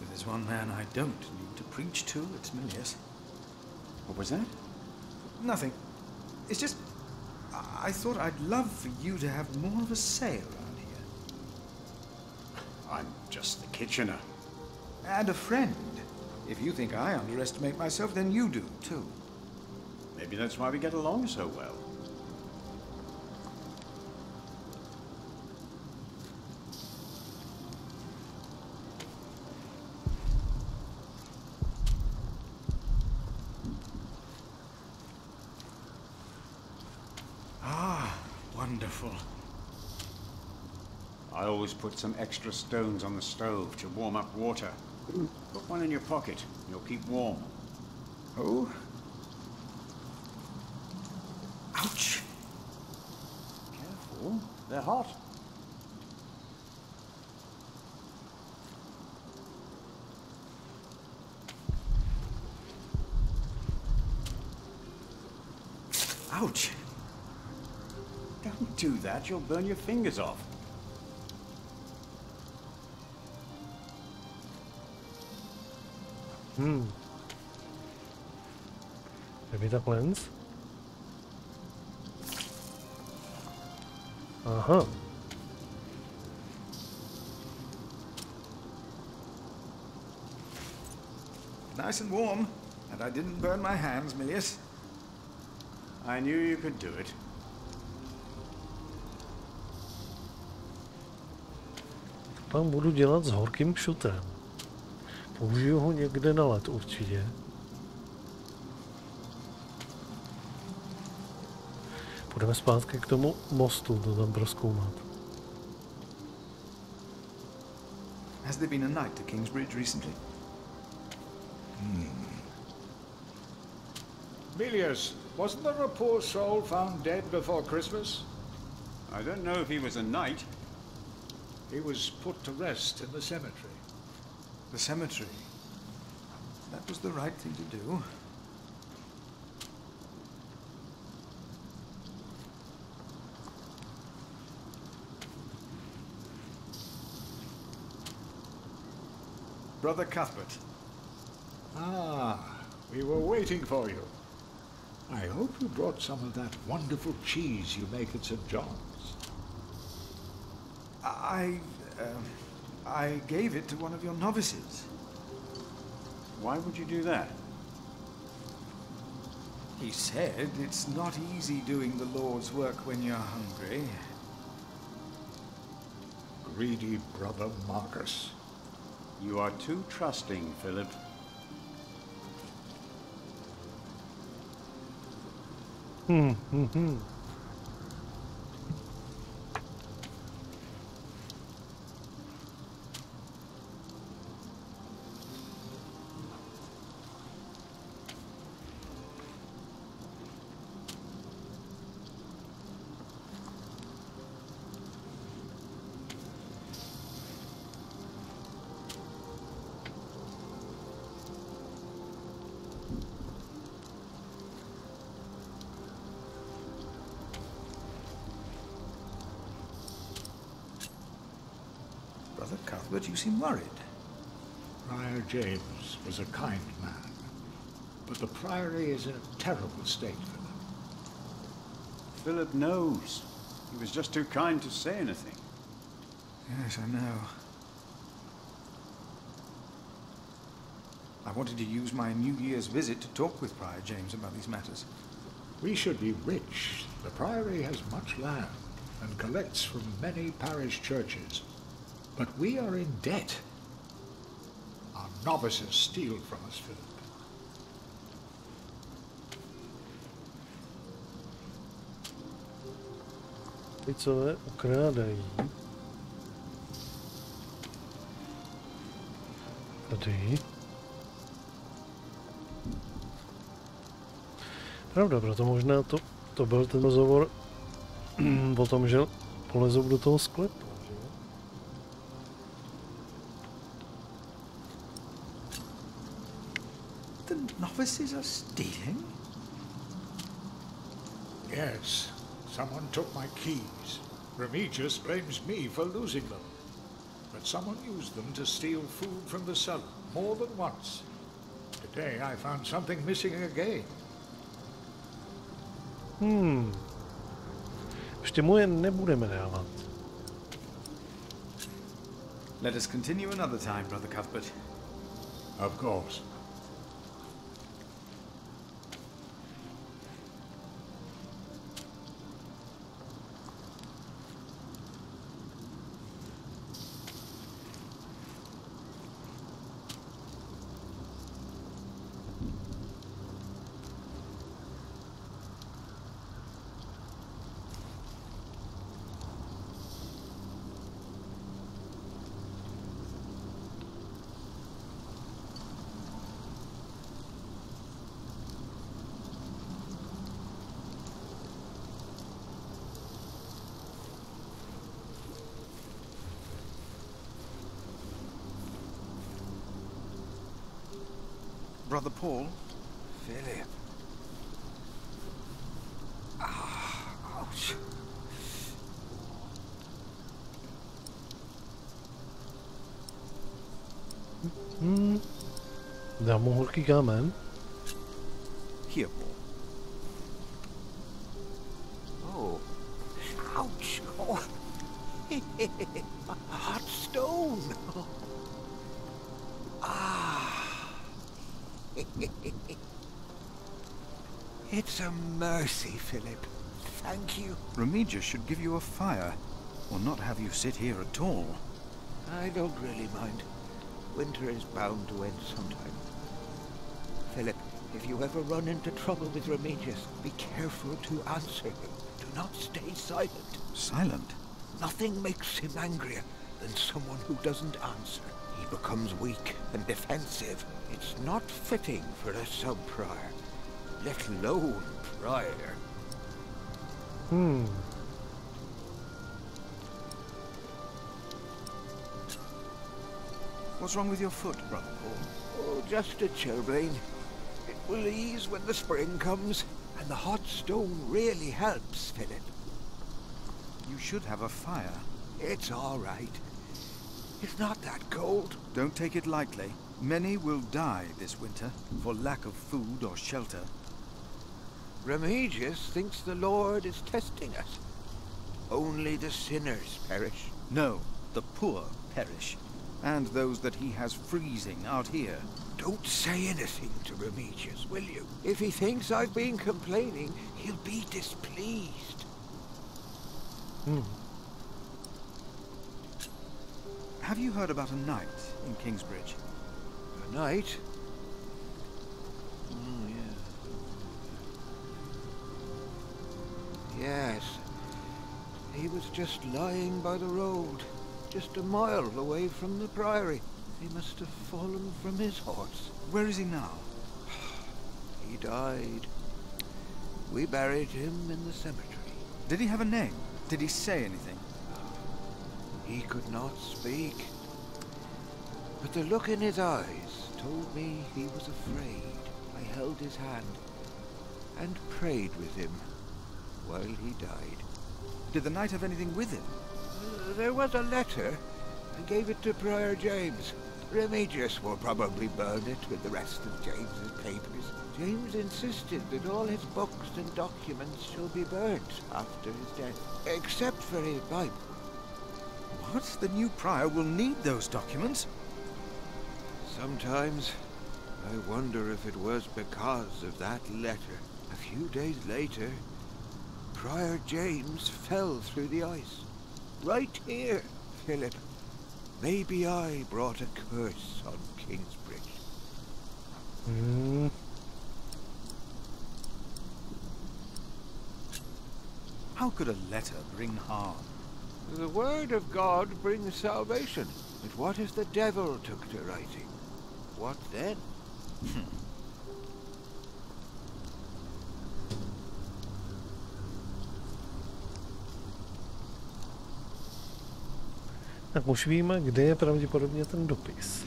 If there's one man I don't need to preach to, it's Milius. What was that? Nothing. It's just, I thought I'd love for you to have more of a say around here. I'm just the kitchener. And a friend. If you think I underestimate myself, then you do, too. Maybe that's why we get along so well. Wonderful. I always put some extra stones on the stove to warm up water. Put one in your pocket, and you'll keep warm. Oh? Ouch! Careful, they're hot. Ouch! Don't do that, you'll burn your fingers off. Maybe that lens. Uh-huh. Nice and warm, and I didn't burn my hands, Milius. I knew you could do it. Pak budu dělat s horkým kšutem. Použiju ho někde na led určitě. Půjdeme zpátky k tomu mostu, to tam prozkoumat. Has there been a night to Kingsbridge recently? Milius, wasn't there a poor soul found dead before Christmas? I don't know if he was a knight. He was put to rest in the cemetery. The cemetery? That was the right thing to do. Brother Cuthbert. Ah, we were waiting for you. I hope you brought some of that wonderful cheese you make at St. John's. I gave it to one of your novices. Why would you do that? He said it's not easy doing the Lord's work when you're hungry. Greedy brother Marcus. You are too trusting, Philip. Brother Cuthbert, you seem worried. Prior James was a kind man, but the priory is in a terrible state, Philip. Philip knows. He was just too kind to say anything. Yes, I know. I wanted to use my New Year's visit to talk with Prior James about these matters. We should be rich. The priory has much land and collects from many parish churches. But we are in debt. Our novices steal from us, Philip. Picové ukrádají. Tady. Pravda, proto možná to byl ten rozhovor o tom, že polezou do toho sklepu. The novices are stealing? Yes. Someone took my keys. Remigius blames me for losing them. But someone used them to steal food from the cellar more than once. Today I found something missing again. Ještě mu je nebudeme dávat. Let us continue another time, Brother Cuthbert. Of course. Brother Paul? Philip. Ouch. Dám mu horký kámen. Here, Paul. Oh. Ouch. Oh. A hot stone. It's a mercy, Philip. Thank you. Remigius should give you a fire, or not have you sit here at all. I don't really mind. Winter is bound to end sometime. Philip, if you ever run into trouble with Remigius, be careful to answer him. Do not stay silent. Silent? Nothing makes him angrier than someone who doesn't answer. he becomes weak and defensive. It's not fitting for a sub-prior, let alone prior. What's wrong with your foot, Brother Paul? Oh, just a chilblain. It will ease when the spring comes, and the hot stone really helps, Philip. You should have a fire. It's all right. It's not that cold. Don't take it lightly. Many will die this winter for lack of food or shelter. Remigius thinks the Lord is testing us. Only the sinners perish. No, the poor perish. And those that he has freezing out here. Don't say anything to Remigius, will you? If he thinks I've been complaining, he'll be displeased. Have you heard about a knight in Kingsbridge? A knight? Oh, yeah. Yes. He was just lying by the road, just a mile away from the priory. He must have fallen from his horse. Where is he now? He died. We buried him in the cemetery. Did he have a name? Did he say anything? He could not speak. But the look in his eyes told me he was afraid. I held his hand and prayed with him while he died. Did the knight have anything with him? There was a letter. I gave it to Prior James. Remigius will probably burn it with the rest of James's papers. James insisted that all his books and documents shall be burnt after his death, except for his Bible. What? The new prior will need those documents? Sometimes I wonder if it was because of that letter. A few days later, Prior James fell through the ice. Right here, Philip. Maybe I brought a curse on Kingsbridge. How could a letter bring harm? The word of God brings salvation. But what if the devil took to writing? What then? Tak už víme, kde je pravděpodobně ten dopis.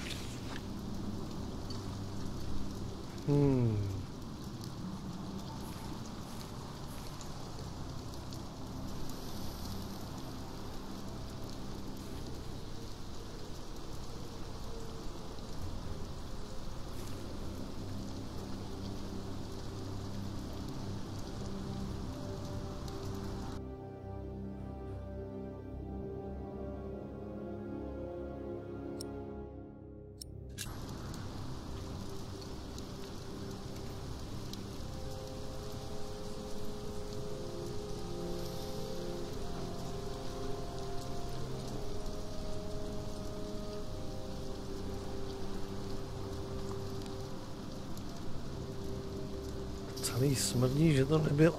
Celý smrdí, že to nebyla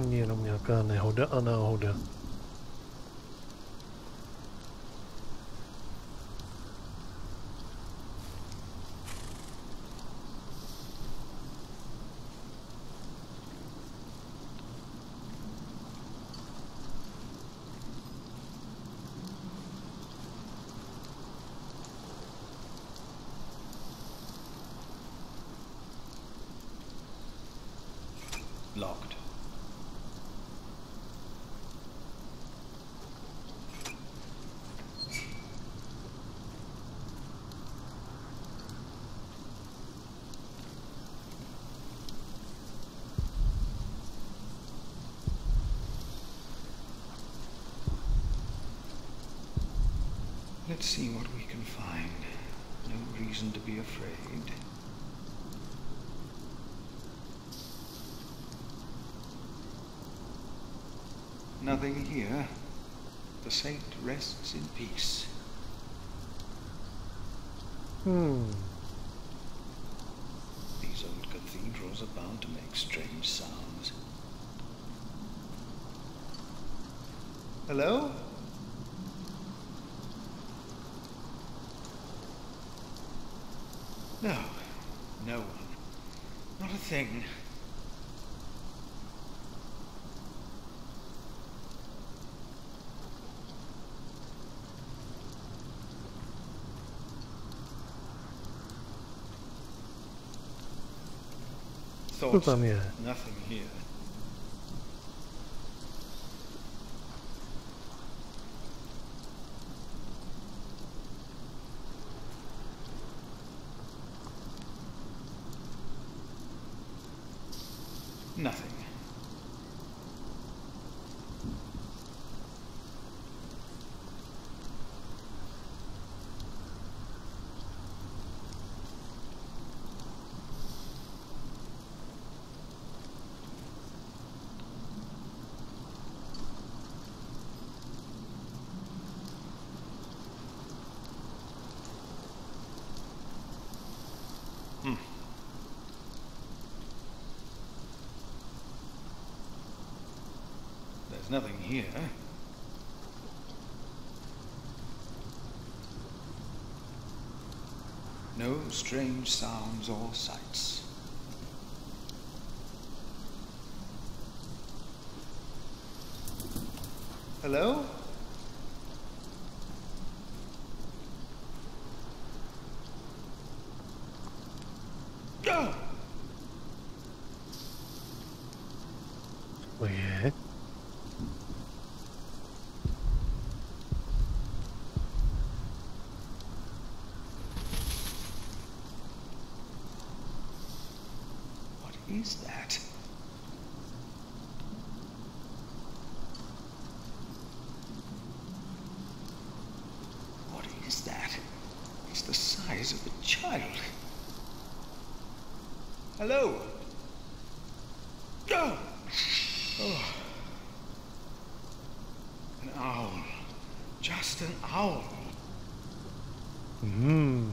jenom nějaká nehoda a náhoda. Locked. Let's see what we can find. No reason to be afraid. Nothing here. The saint rests in peace. These old cathedrals are bound to make strange sounds. Hello? No. No one. Not a thing. Co tam je? Nothing here. Nothing. There's nothing here. No strange sounds or sights. Hello? Oh! Oh yeah. Is that? What is that? It's the size of a child. Hello? Oh! Oh. An owl. Just an owl. Hmm.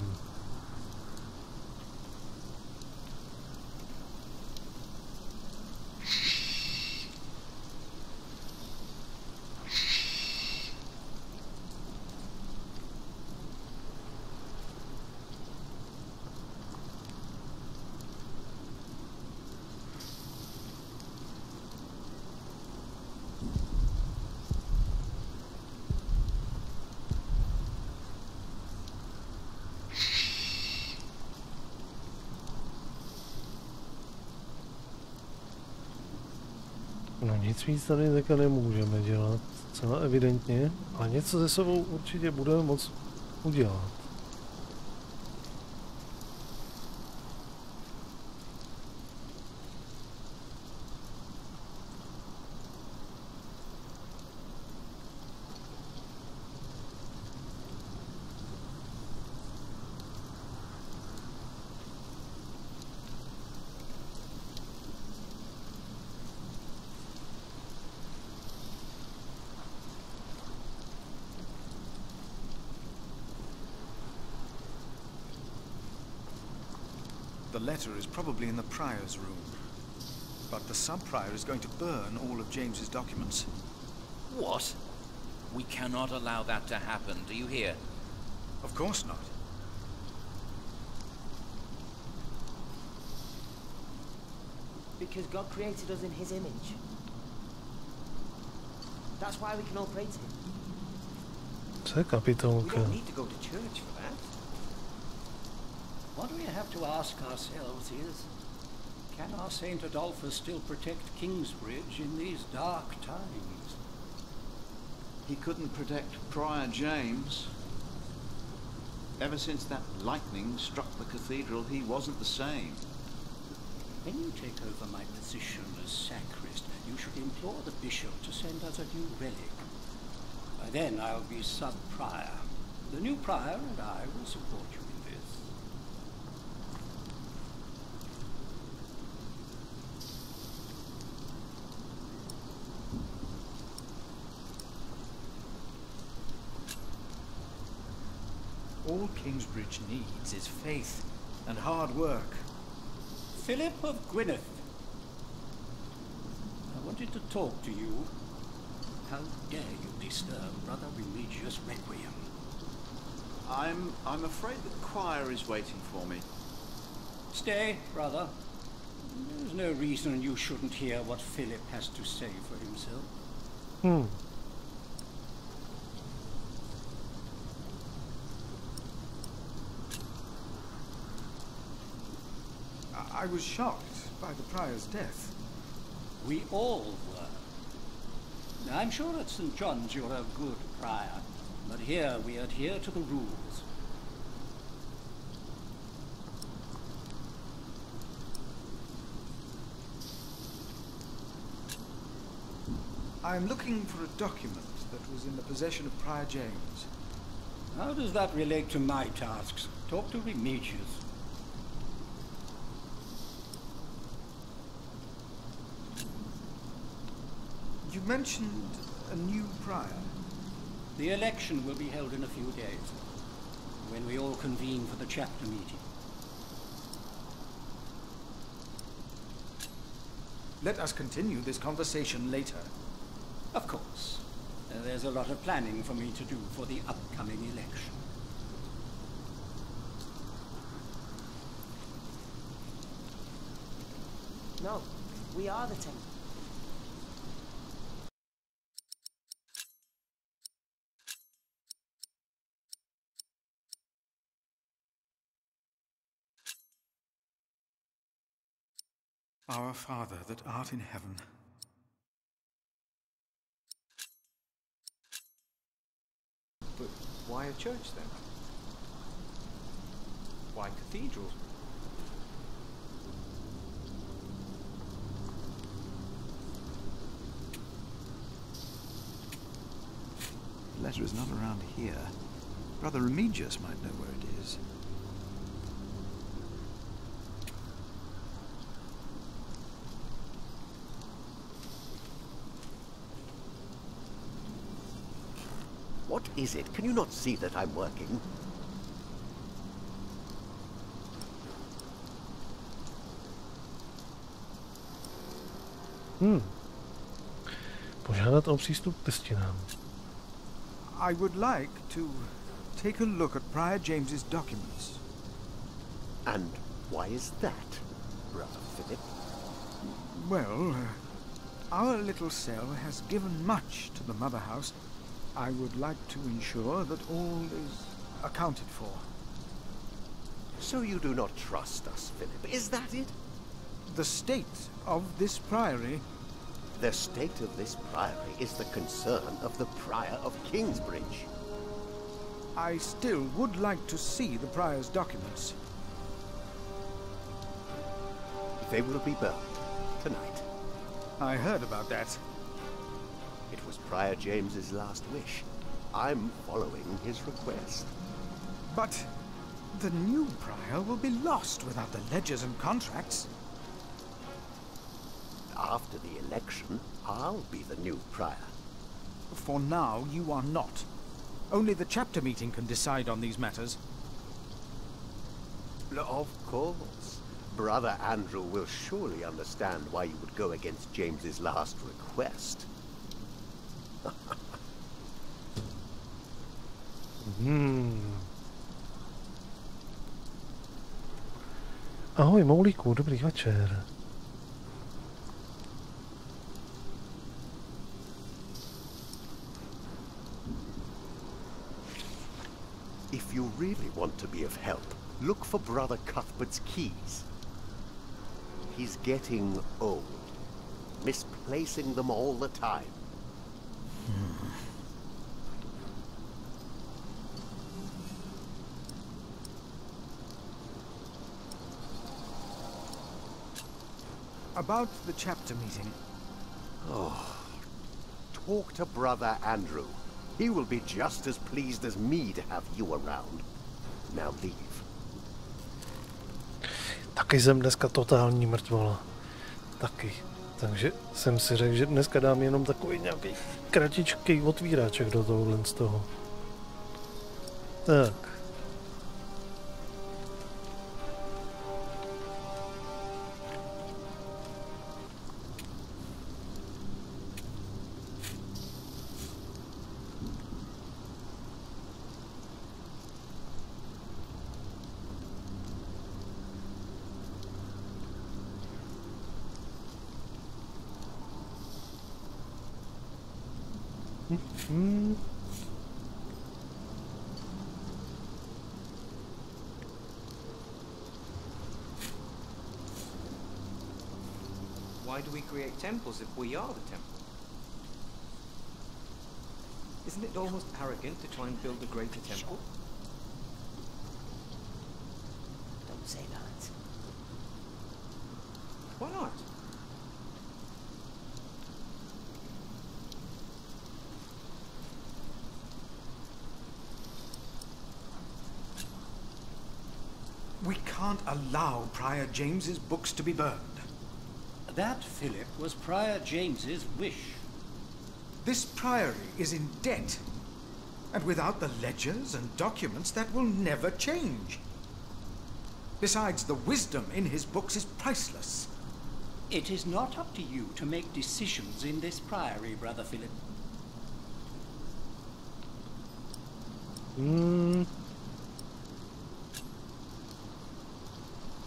No nic víc tady také nemůžeme dělat, celá evidentně, ale něco se sebou určitě budeme moct udělat. The letter is probably in the prior's room. But the sub-prior is going to burn all of James's documents. What? We cannot allow that to happen, do you hear? Of course not. Because God created us in his image. That's why we can all pray to him. Co je kapitolka? We don't need to go to church for that. What we have to ask ourselves is, can our St. Adolphus still protect Kingsbridge in these dark times? He couldn't protect Prior James. Ever since that lightning struck the cathedral, he wasn't the same. When you take over my position as sacrist, you should implore the bishop to send us a new relic. By then I'll be sub-prior. The new prior and I will support you in this. All Kingsbridge needs is faith and hard work. Philip of Gwynedd. I wanted to talk to you. How dare you disturb Brother Remigius' requiem? I'm afraid the choir is waiting for me. Stay, brother. There's no reason you shouldn't hear what Philip has to say for himself. I was shocked by the prior's death. We all were. I'm sure at St. John's you're a good prior, but here we adhere to the rules. I'm looking for a document that was in the possession of Prior James. How does that relate to my tasks? Talk to Remigius. You mentioned a new prior. The election will be held in a few days, when we all convene for the chapter meeting. Let us continue this conversation later. Of course. There's a lot of planning for me to do for the upcoming election. No, we are the 10. Our Father that art in heaven. But why a church then? Why cathedrals? The letter is not around here. Brother Remigius might know where it is. What is it? Can you not see that I'm working? Požádat o přístup k listinám. I would like to take a look at Prior James's documents. And why is that, Brother Philip? Well, our little cell has given much to the Mother House. I would like to ensure that all is accounted for. So you do not trust us, Philip, is that it? The state of this priory... The state of this priory is the concern of the Prior of Kingsbridge. I still would like to see the prior's documents. They will be burned tonight. I heard about that. It was Prior James's last wish. I'm following his request. But the new prior will be lost without the ledgers and contracts. After the election, I'll be the new prior. For now, you are not. Only the chapter meeting can decide on these matters. Of course. Brother Andrew will surely understand why you would go against James's last request. Ahoj, Moulíku, dobrý večer. If you really want to be of help, look for Brother Cuthbert's keys. He's getting old, misplacing them all the time. About the chapter meeting. Oh, talk to Brother Andrew. He will be just as pleased as me to have you around. Now leave. Taky jsem dneska totální mrtvola. Taky. Takže jsem si řekl, že dneska dám jenom takový nějaký kratičký otvíráček do tohohle z toho. Tak. Why do we create temples if we are the temple? Isn't it almost arrogant to try and build a greater temple? Don't say that. Why not? We can't allow Prior James's books to be burned. That, Philip, was Prior James's wish. This priory is in debt. And without the ledgers and documents, that will never change. Besides, the wisdom in his books is priceless. It is not up to you to make decisions in this priory, Brother Philip.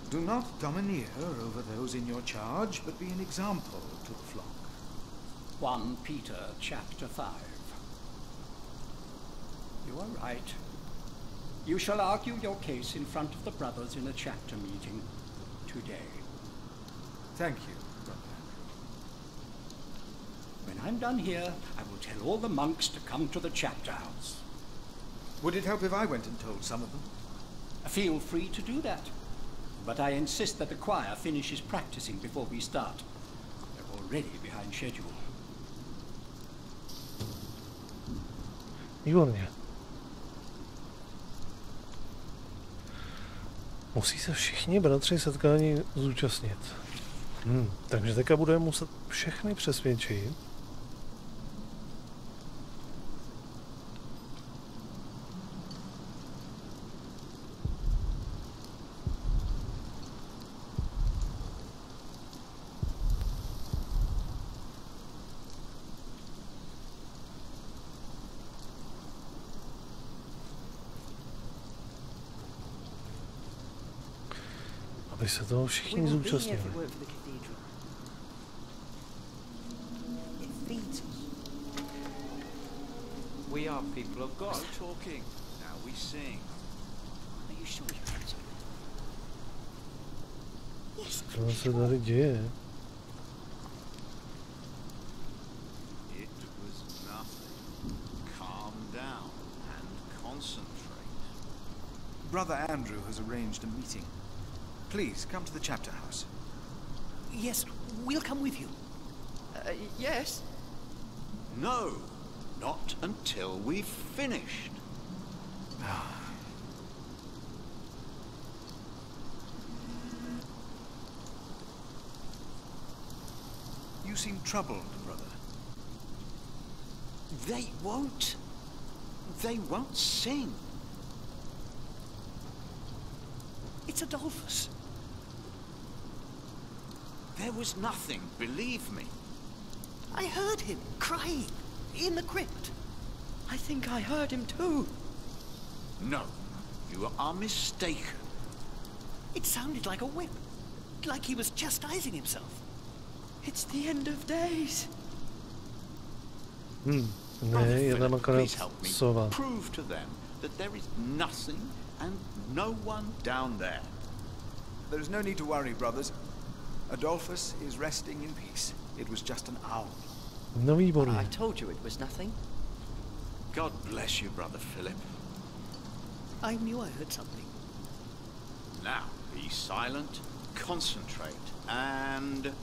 Do not domineer over those in your charge, but be an example to the flock. 1 Peter chapter 5. You are right. You shall argue your case in front of the brothers in a chapter meeting today. Thank you, Brother Andrew. When I'm done here, I will tell all the monks to come to the chapter house. Would it help if I went and told some of them? Feel free to do that. But I insist that the choir finishes practicing before we start. They're already behind schedule. Výborně. Musí se všichni bratři setkání zúčastnit. Takže teďka budeme muset všechny přesvědčit. Aby se toho všichni zúčastnili. We are people of God. No talking. Now we sing. Are you sure you heard something? Yes. Co se tady děje? It was nothing. Calm down and concentrate. Brother Andrew has arranged a meeting. Please, come to the chapter house. Yes, we'll come with you. Yes. No, not until we've finished. You seem troubled, brother. They won't sing. It's Adolphus. There was nothing, believe me. I heard him crying in the crypt. I think I heard him too. No, you are mistaken. It sounded like a whip, like he was chastising himself. It's the end of days. Brother je tam Philip, akorát please help me sova. prove to them that there is nothing and no one down there. There's no need to worry, brothers. Adolphus is resting in peace. It was just an owl. No výborně. I told you it was nothing. God bless you, Brother Philip. I knew I heard something. Now, be silent, concentrate, and...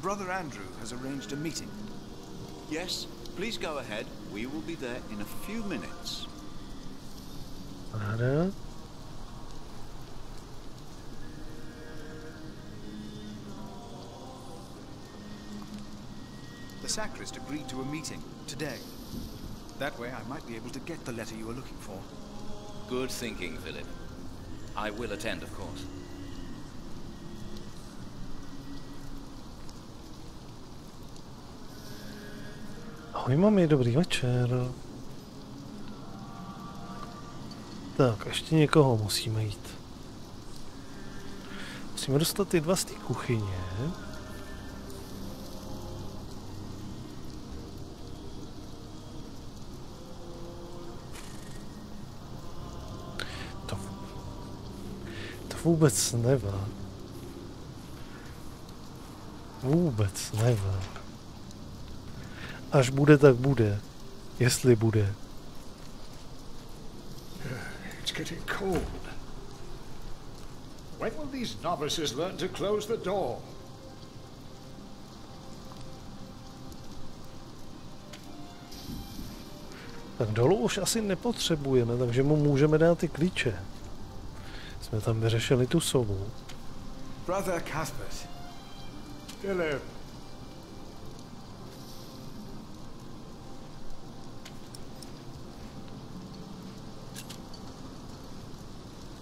Brother Andrew has arranged a meeting. Yes, please go ahead. We will be there in a few minutes. Ráda. The sacrist agreed to a meeting today. That way I might be able to get the letter you were looking for. Good thinking, Philip. I will attend, of course. Ahoj mami, dobrý večer. Tak, ještě někoho musíme jít. Musíme dostat ty dva z té kuchyně. To vůbec nevá. Vůbec nevá. Až bude, tak bude. Jestli bude. It's getting cold. When will these novices learn to close the door? Tak dolů už asi nepotřebujeme, takže mu můžeme dát ty klíče. Jsme tam vyřešili tu sovu. Brother Cuthbert. Philip.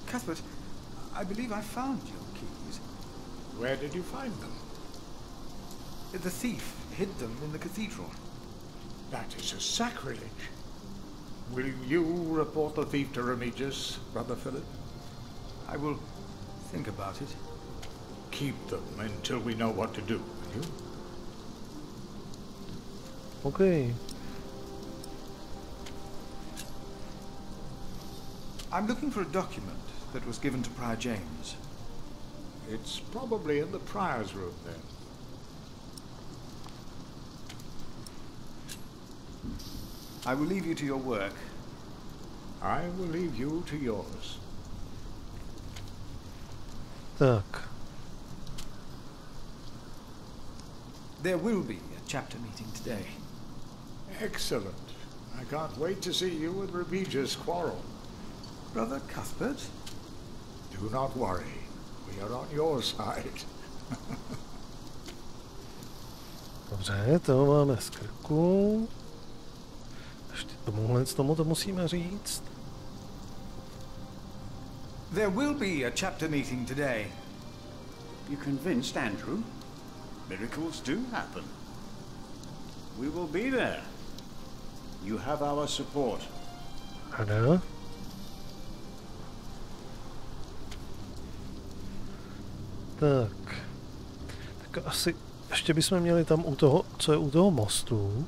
Cuthbert, I believe I found your keys. Where did you find them? The thief hid them in the cathedral. That is a sacrilege. Will you report the thief to Remigius, Brother Philip? I will think about it. Keep them until we know what to do, will you? Okay. I'm looking for a document that was given to Prior James. It's probably in the prior's room then. I will leave you to your work. I will leave you to yours. Tak. There will be a chapter meeting today. Excellent. I can't wait to see you and Remigius quarrel. Brother Cuthbert? Do not worry. We are on your side. Dobře, to máme z krku. Ještě tomu to musíme říct. There will be a chapter meeting today. You convinced Andrew? Miracles do happen. We will be there. You have our support. Ano. Tak asi ještě bychom měli tam u toho, co je u toho mostu.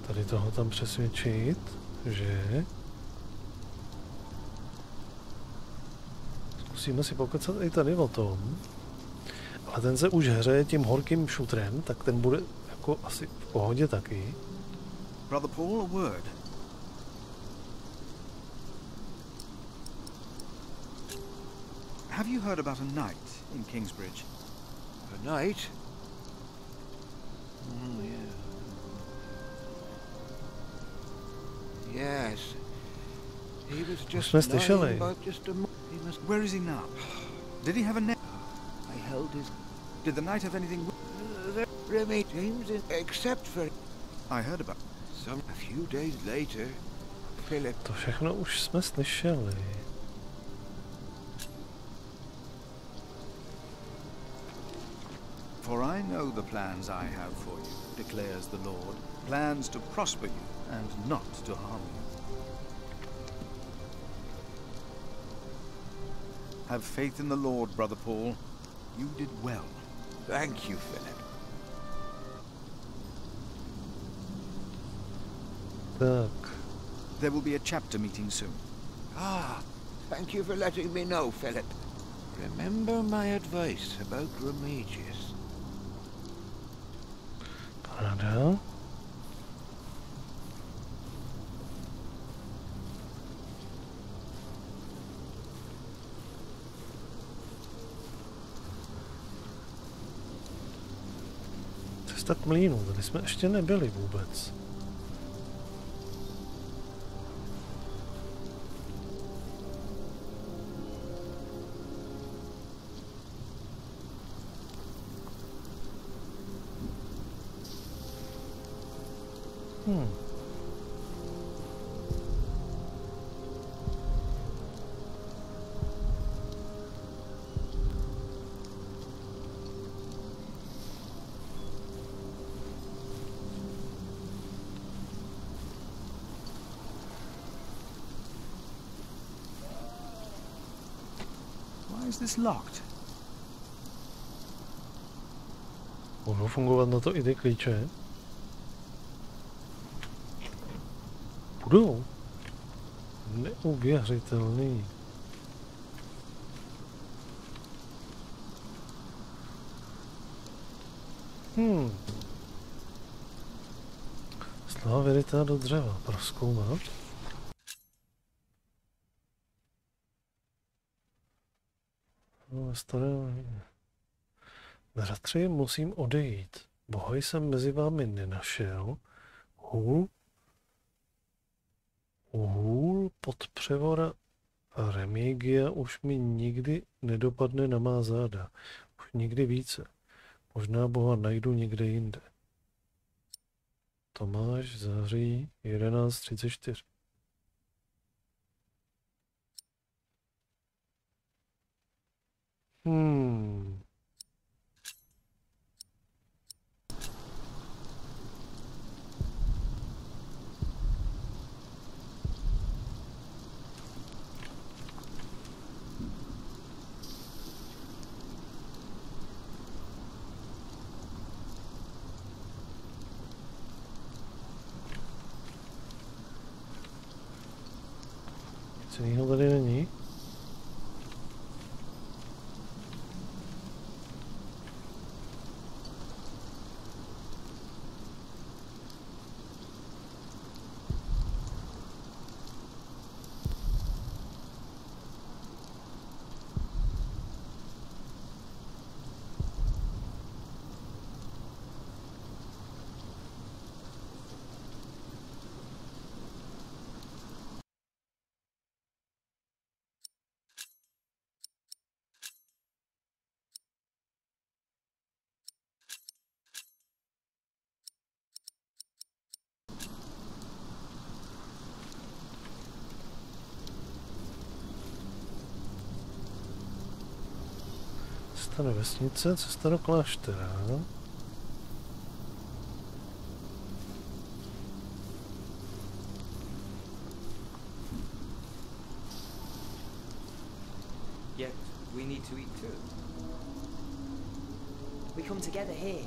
Tady toho tam přesvědčit, že... Zkusíme si pokecat i tady o tom. Ale ten se už hřeje tím horkým šutrem, tak ten bude jako asi v pohodě taky. Brother Paul, a word. Have you heard about a knight in Kingsbridge? A knight? Oh, yeah. Yes. He was just lying about just a Where is he now? Did he have a name? I held his... Did the knight have anything... Remy James, except for... I heard about... A few days later, Philip... To všechno už jsme slyšeli. For I know the plans I have for you, declares the Lord. Plans to prosper you and not to harm you. Have faith in the Lord, Brother Paul. You did well. Thank you, Philip. Tak. There will be a chapter meeting soon. Ah, thank you for letting me know, Philip. Remember my advice about Remigius. Paráda. Cesta k mlýnu, tady jsme ještě nebyli vůbec. is this locked? Můžou fungovat na to i ty klíče? Budou. Neuvěřitelný. Slova vyrytá do dřeva. Prozkoumat. No, bratři, musím odejít. Boha jsem mezi vámi nenašel. Hůl pod převora Remigia už mi nikdy nedopadne na má záda. Už nikdy více. Možná Boha najdu někde jinde. Tomáš, září 11:34. Nic jiného tady není. Cesta do vesnice, cesta do kláštera. Yet we need to eat too. We come together here.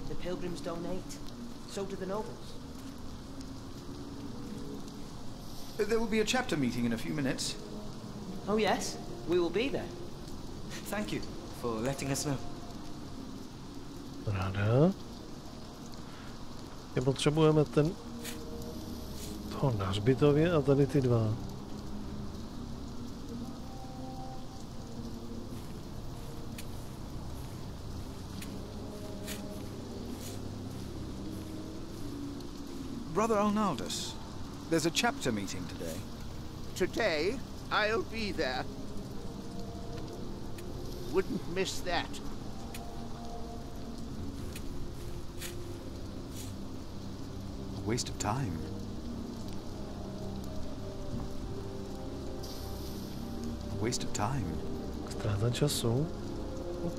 The pilgrims donate. So do the nobles. There will be a chapter meeting in a few minutes. Oh yes, we will be there. Thank you for letting us know. Ráda. Potřebujeme ten toho na hřbitově a tady ty dva. Brother Arnaldus, there's a chapter meeting today. Today, I'll be there. Wouldn't miss that. A waste of time. A waste of time. Ztráta času. OK.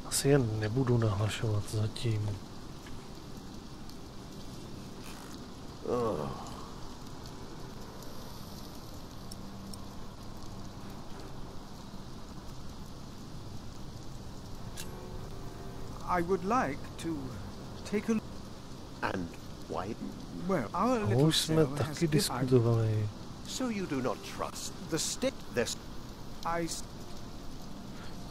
Asi je nebudu nahlašovat zatím. I would like to take a look. And why? Well, our little Už jsme cell taky has diskutovali. So you do not trust the stick. This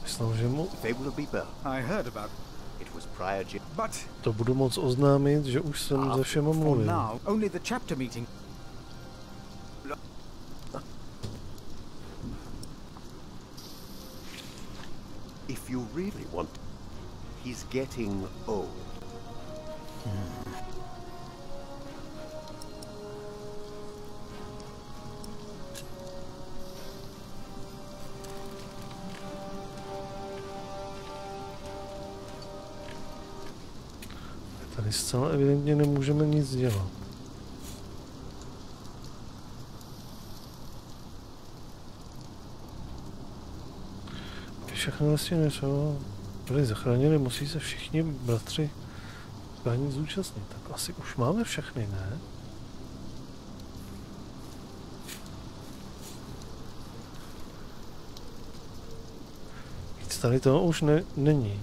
Myslím, že mu... They will be burned. I heard about it was prior. But to budu moc oznámit, že už jsem ze všema mluvil. now, only the chapter meeting. If you really want, he's getting old. Tady zcela evidentně nemůžeme nic dělat. Všechno vlastně něco. byli zachráněni, musí se všichni bratři utkání zúčastnit. Tak asi už máme všechny, ne? Víc tady toho už není.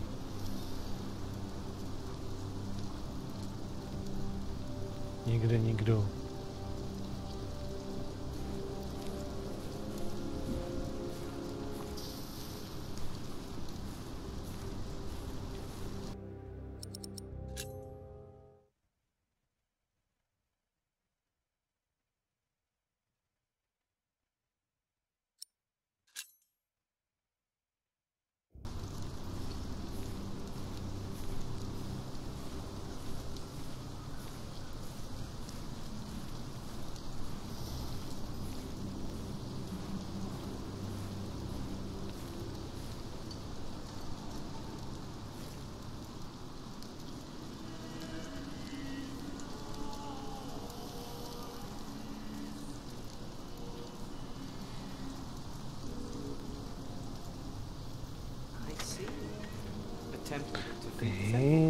Nikde nikdo.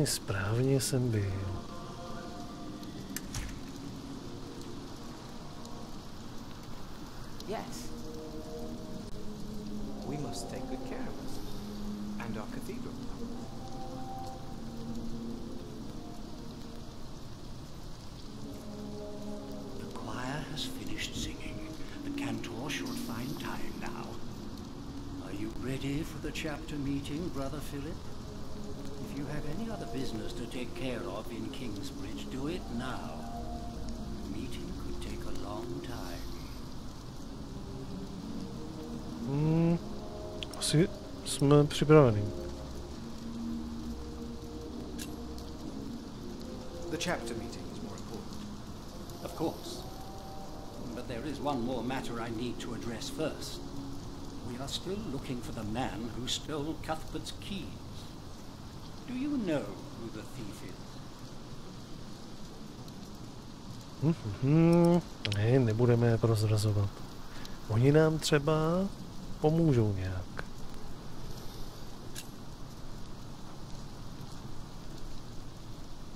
Správně jsem byl. Yes. We must take good care of us and our cathedral. The choir has finished singing. The cantor should find time now. Are you ready for the chapter meeting, Brother Philip? If you have any other business to take care of in Kingsbridge, do it now. The meeting could take a long time. Asi jsme připraveni. The chapter meeting is more important. Of course. But there is one more matter I need to address first. We are still looking for the man who stole Cuthbert's keys. Do you know who the thief is? Ne, nebudeme je prozrazovat. Oni nám třeba pomůžou nějak.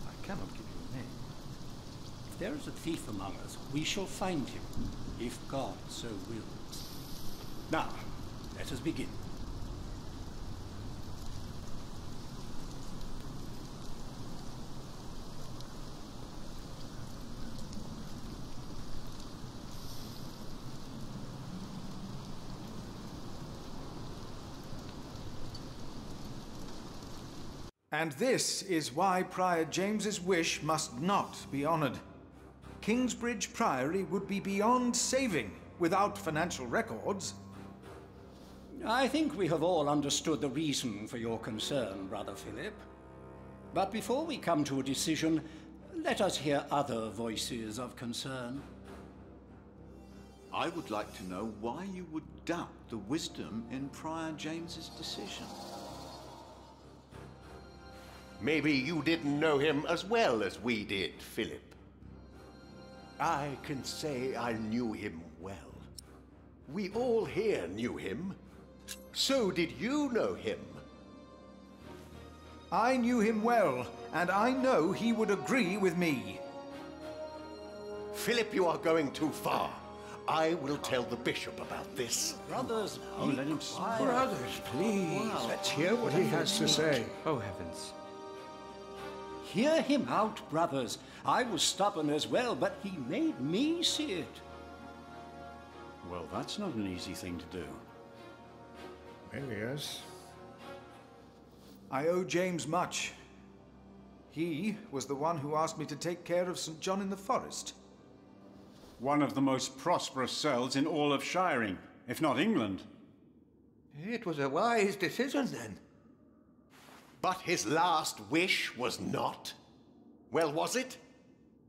I cannot give you a name. If there is a thief among us, we shall find him, if God so wills. Now, let us begin. And this is why Prior James's wish must not be honoured. Kingsbridge Priory would be beyond saving without financial records. I think we have all understood the reason for your concern, Brother Philip. But before we come to a decision, let us hear other voices of concern. I would like to know why you would doubt the wisdom in Prior James's decision. Maybe you didn't know him as well as we did, Philip. I can say I knew him well. We all here knew him. So did you know him? I knew him well, and I know he would agree with me. Philip, you are going too far. I will tell the bishop about this. Brothers, let him speak. Brothers, please. Let's hear what he has to say. Oh, heavens. Hear him out, brothers. I was stubborn as well, but he made me see it. Well, that's not an easy thing to do. Maybe yes. I owe James much. He was the one who asked me to take care of St. John in the Forest. One of the most prosperous cells in all of Shiring, if not England. It was a wise decision then. But his last wish was not? Well, was it?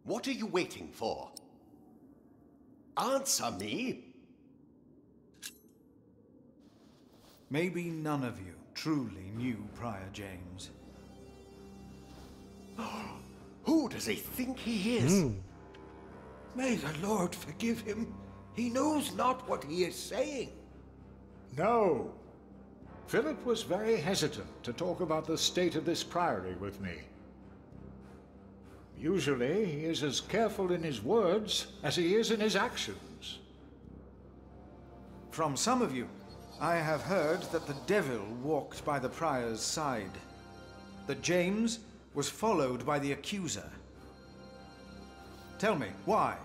What are you waiting for? Answer me. Maybe none of you truly knew Prior James. Who does he think he is? May the Lord forgive him. He knows not what he is saying. No. Philip was very hesitant to talk about the state of this priory with me. Usually, he is as careful in his words as he is in his actions. From some of you, I have heard that the devil walked by the prior's side, that James was followed by the accuser. Tell me, why?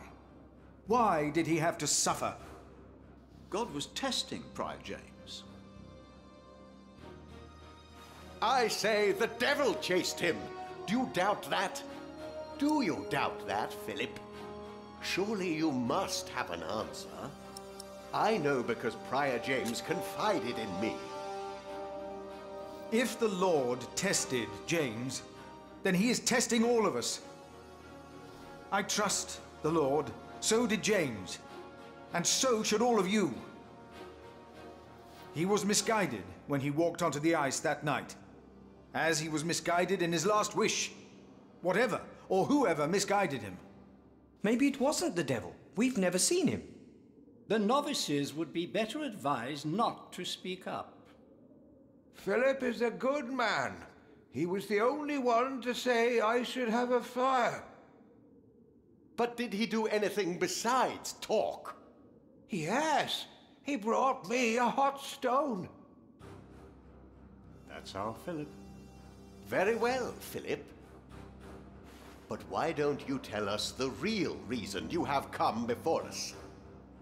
Why did he have to suffer? God was testing Prior James. I say the devil chased him. Do you doubt that? Do you doubt that, Philip? Surely you must have an answer. I know because Prior James confided in me. If the Lord tested James, then he is testing all of us. I trust the Lord, so did James, and so should all of you. He was misguided when he walked onto the ice that night, as he was misguided in his last wish. Whatever or whoever misguided him. Maybe it wasn't the devil. We've never seen him. The novices would be better advised not to speak up. Philip is a good man. He was the only one to say I should have a fire. But did he do anything besides talk? Yes, he brought me a hot stone. That's our Philip. Very well, Philip. But why don't you tell us the real reason you have come before us?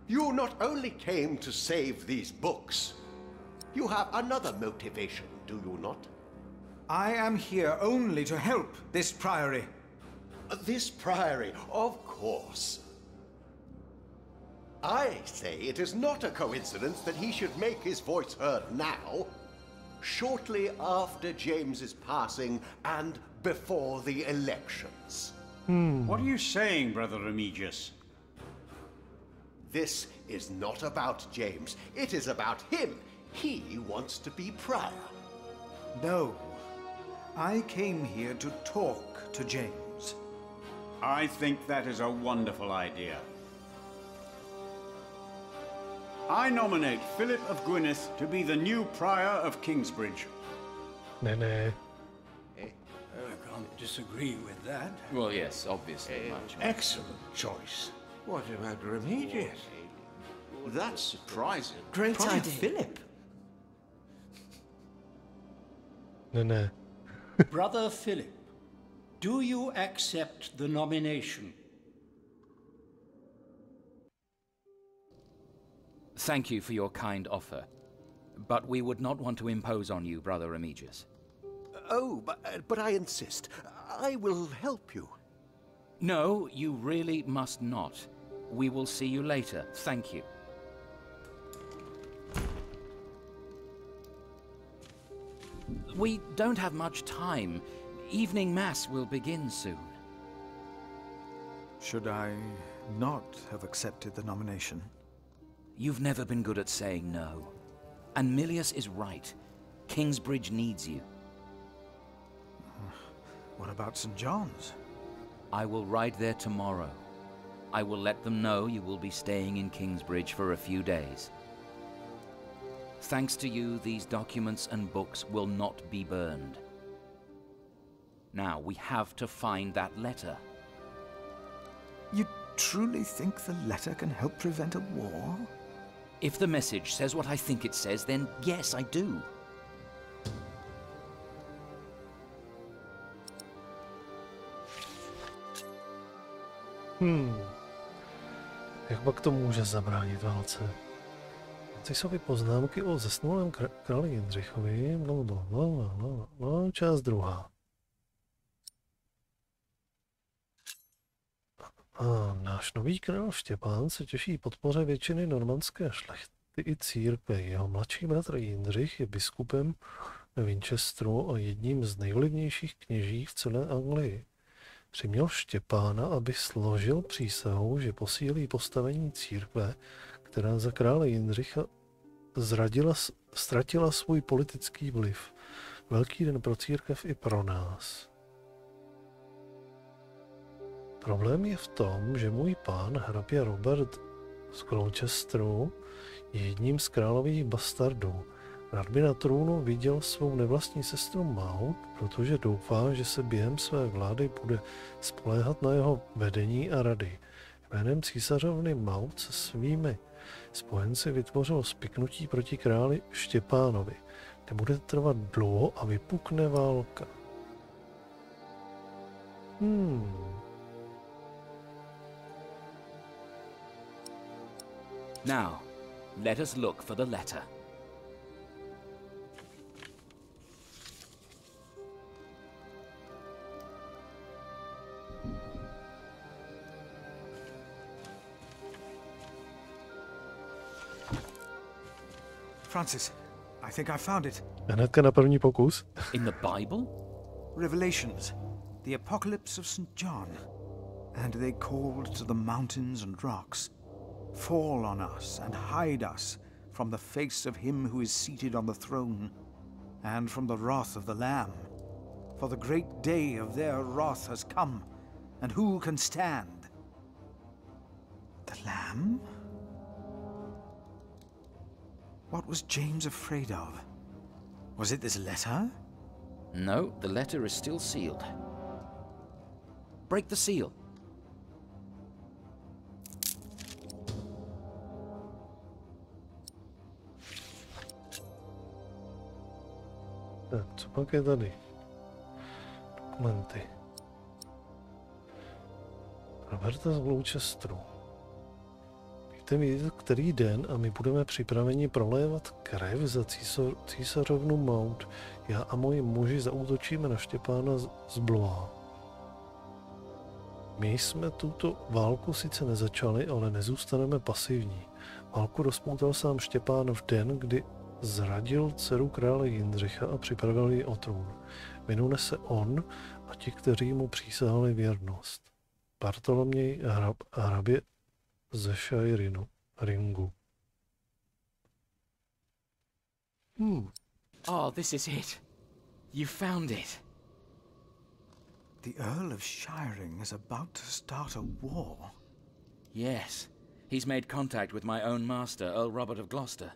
You not only came to save these books, you have another motivation, do you not? I am here only to help this priory. This priory, of course. I say it is not a coincidence that he should make his voice heard now, shortly after James's passing and before the elections. What are you saying, Brother Remigius? This is not about James. It is about him. He wants to be prior. No. I came here to talk to James. I think that is a wonderful idea. I nominate Philip of Gwynedd to be the new prior of Kingsbridge. Ne. I can't disagree with that. Well, yes, obviously. Much. Excellent choice. What about Remigius? That's surprising. Great Prior idea. Philip? Ne. Brother Philip, do you accept the nomination? Thank you for your kind offer, but we would not want to impose on you, Brother Remigius. Oh, but I insist. I will help you. No, you really must not. We will see you later. Thank you. We don't have much time. Evening Mass will begin soon. Should I not have accepted the nomination? You've never been good at saying no. And Milius is right. Kingsbridge needs you. What about St. John's? I will ride there tomorrow. I will let them know you will be staying in Kingsbridge for a few days. Thanks to you, these documents and books will not be burned. Now, we have to find that letter. You truly think the letter can help prevent a war? If the message says what I think it says, then yes, I do. Jak pak to může zabránit válce? Teď jsou poznámky o zesnulém králi Jindřichovi. Část druhá. A náš nový král Štěpán se těší podpoře většiny normandské šlechty i církve. Jeho mladší bratr Jindřich je biskupem ve Winchesteru a jedním z nejvlivnějších kněží v celé Anglii. Přiměl Štěpána, aby složil přísahu, že posílí postavení církve, která za krále Jindřicha ztratila svůj politický vliv. Velký den pro církev i pro nás. Problém je v tom, že můj pán, hrabě Robert z Gloucesteru, je jedním z králových bastardů Rád by na trůnu viděl svou nevlastní sestru Maud, protože doufá, že se během své vlády bude spoléhat na jeho vedení a rady. Jménem císařovny Maud se svými spojenci vytvořil spiknutí proti králi Štěpánovi. Nebude trvat dlouho a vypukne válka. Now, let us look for the letter. Francis, I think I found it. Hnedka na první pokus. In the Bible? Revelations, the Apocalypse of St. John. And they called to the mountains and rocks, fall on us and hide us from the face of him who is seated on the throne, and from the wrath of the Lamb. For the great day of their wrath has come, and who can stand? The Lamb? What was James afraid of? Was it this letter? No, the letter is still sealed. Break the seal. Tak, co pak je tady? Dokumenty. Roberta z Gloucesteru. Dejte vědět, který den a my budeme připraveni prolévat krev za císařovnu Maud. Já a moji muži zaútočíme na Štěpána z Blois. My jsme tuto válku sice nezačali, ale nezůstaneme pasivní. Válku rozpoutal sám Štěpán v den, kdy zradil dceru krále Jindřicha a připravil ji o trůn. Vinu nese on a ti, kteří mu přísahali věrnost. Bartoloměj hrabě ze Ringu. Oh, this is it. You found it. The Earl of Shiring is about to start a war. Yes. He's made contact with my own master, Earl Robert of Gloucester.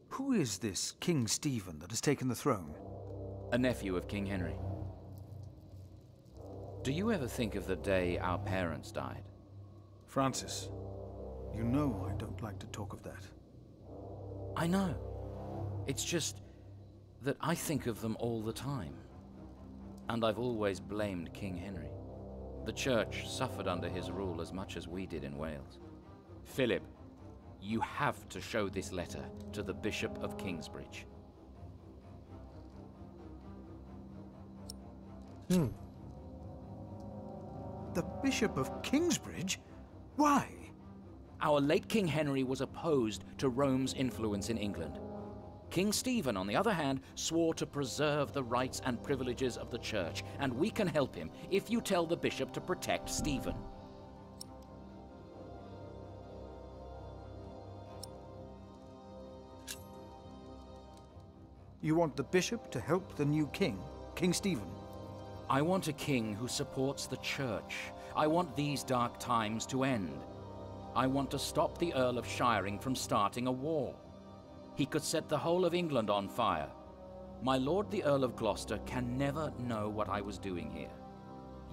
Who is this King Stephen that has taken the throne? A nephew of King Henry. Do you ever think of the day our parents died? Francis, you know I don't like to talk of that. I know. It's just that I think of them all the time. And I've always blamed King Henry. The church suffered under his rule as much as we did in Wales. Philip, you have to show this letter to the Bishop of Kingsbridge. The Bishop of Kingsbridge? Why? Our late King Henry was opposed to Rome's influence in England. King Stephen, on the other hand, swore to preserve the rights and privileges of the church, and we can help him if you tell the bishop to protect Stephen. You want the bishop to help the new king, King Stephen? I want a king who supports the church. I want these dark times to end. I want to stop the Earl of Shiring from starting a war. He could set the whole of England on fire. My lord the Earl of Gloucester can never know what I was doing here.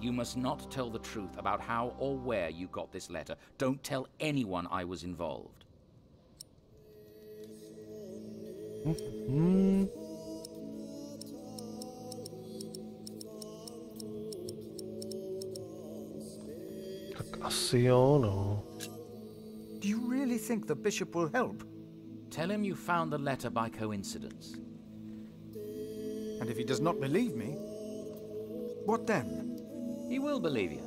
You must not tell the truth about how or where you got this letter. Don't tell anyone I was involved. Tak asi jo, no. Do you really think the bishop will help? Tell him you found the letter by coincidence. And if he does not believe me, what then? He will believe you.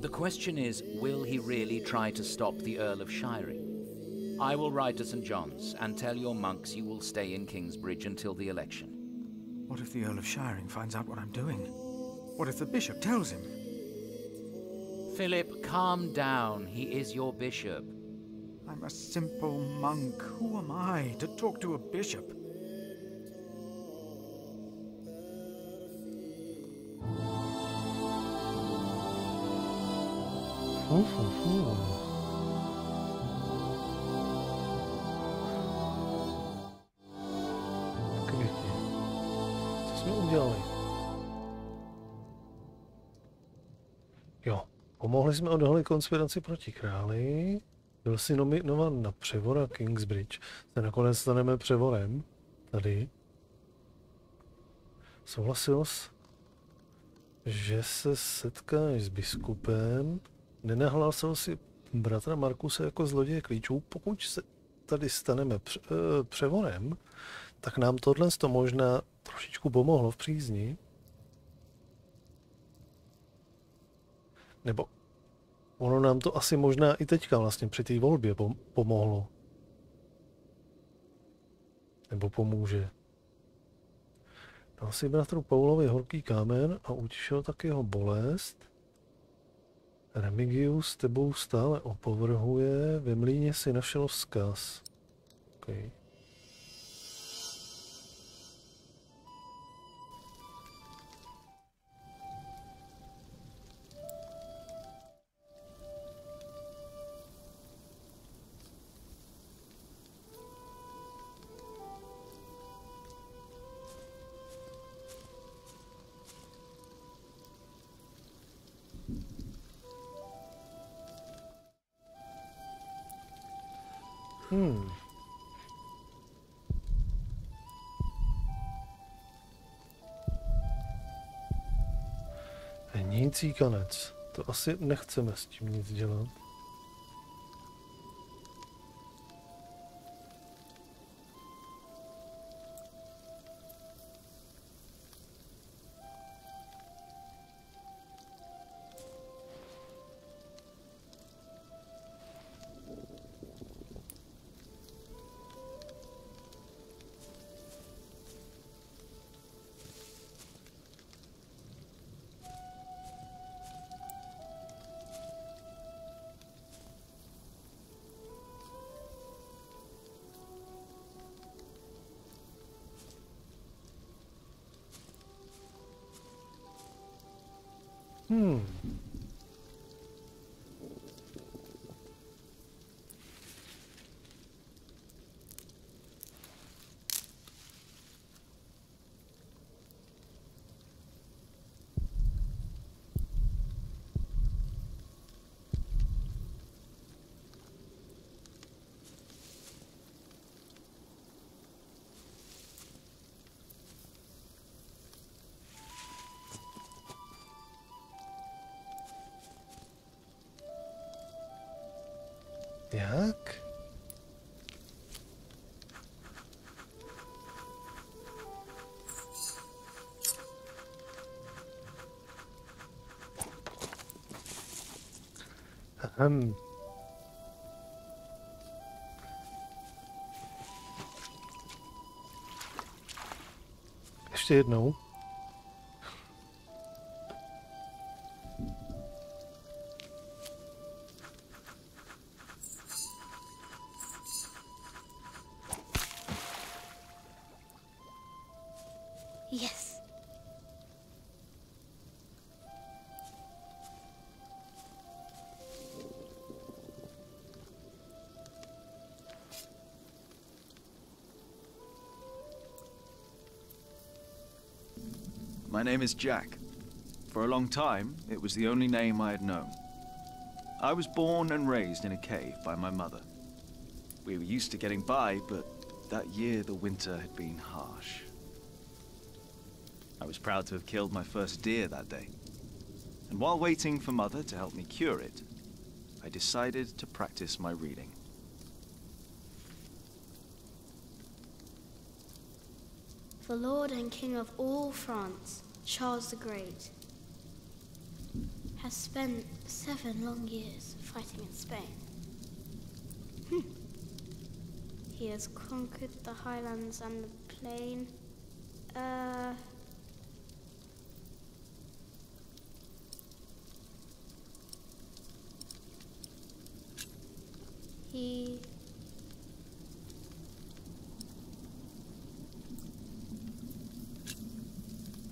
The question is, will he really try to stop the Earl of Shiring? I will ride to St. John's and tell your monks you will stay in Kingsbridge until the election. What if the Earl of Shiring finds out what I'm doing? What if the bishop tells him? Philip, calm down. He is your bishop. I'm a simple monk. Who am I to talk to a bishop? Náhle jsme odhalili konspiraci proti králi. Byl si nominován na převora Kingsbridge. Se nakonec staneme převorem. Tady. Souhlasil jsi, že se setkáš s biskupem. Nenahlásil si bratra Markuse jako zloděje klíčů. Pokud se tady staneme převorem, tak nám tohle možná trošičku pomohlo v přízni. Nebo ono nám to asi možná i teďka vlastně při té volbě pomohlo. Nebo pomůže. Dal si bratru Paulovi horký kámen a utišil tak jeho bolest. Remigius tebou stále opovrhuje, ve mlýně si našel vzkaz. Okay. Hnící kanec. To asi nechceme s tím nic dělat. Jak? Ještě jednou. Yes. My name is Jack. For a long time, it was the only name I had known. I was born and raised in a cave by my mother. We were used to getting by, but that year the winter had been harsh. I was proud to have killed my first deer that day. And while waiting for Mother to help me cure it, I decided to practice my reading. The Lord and King of all France, Charles the Great, has spent 7 long years fighting in Spain. He has conquered the highlands and the plain.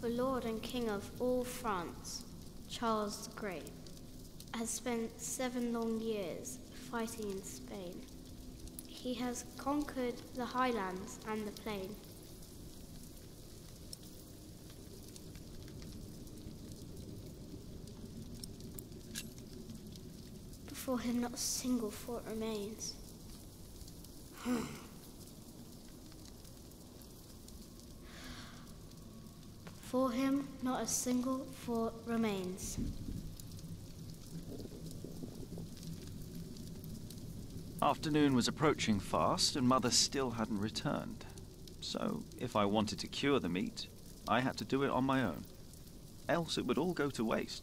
The Lord and King of all France, Charles the Great, has spent 7 long years fighting in Spain. He has conquered the highlands and the plain. For him not a single thought remains. For him not a single thought remains. Afternoon was approaching fast, and Mother still hadn't returned. So, if I wanted to cure the meat, I had to do it on my own. Else it would all go to waste.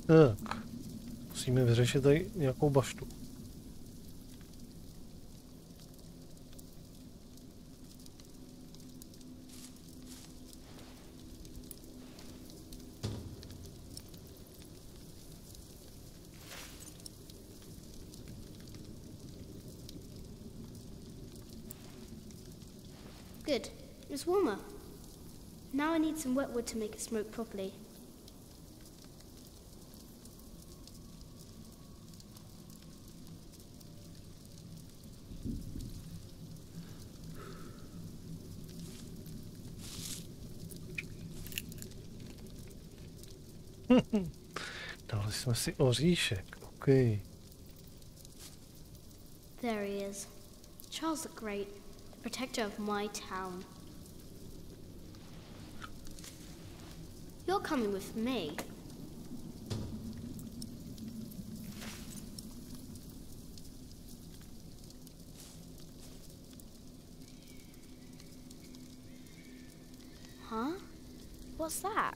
Tak, musíme vyřešit tady nějakou baštu. Good. It's warmer. Now I need some wet wood to make it smoke properly. Dali jsme si oříšek, OK. There he is. Charles the Great, the protector of my town. You're coming with me. Huh? What's that?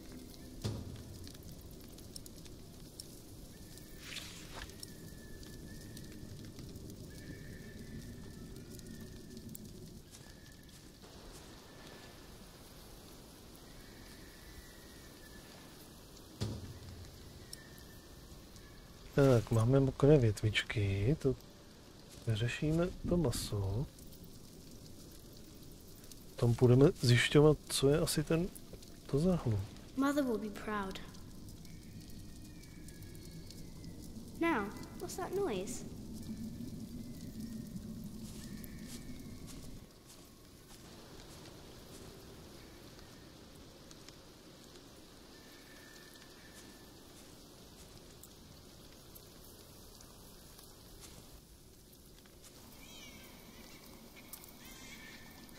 Tak, máme mokré větvičky, to vyřešíme to maso. Tam půjdeme zjišťovat, co je asi to záhlu. Mother will be proud. Now, what's that noise?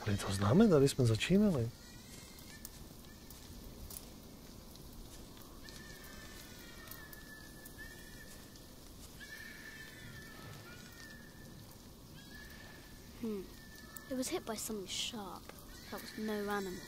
Tady to známe, tady jsme začínali. It was hit by something sharp. That was no animal.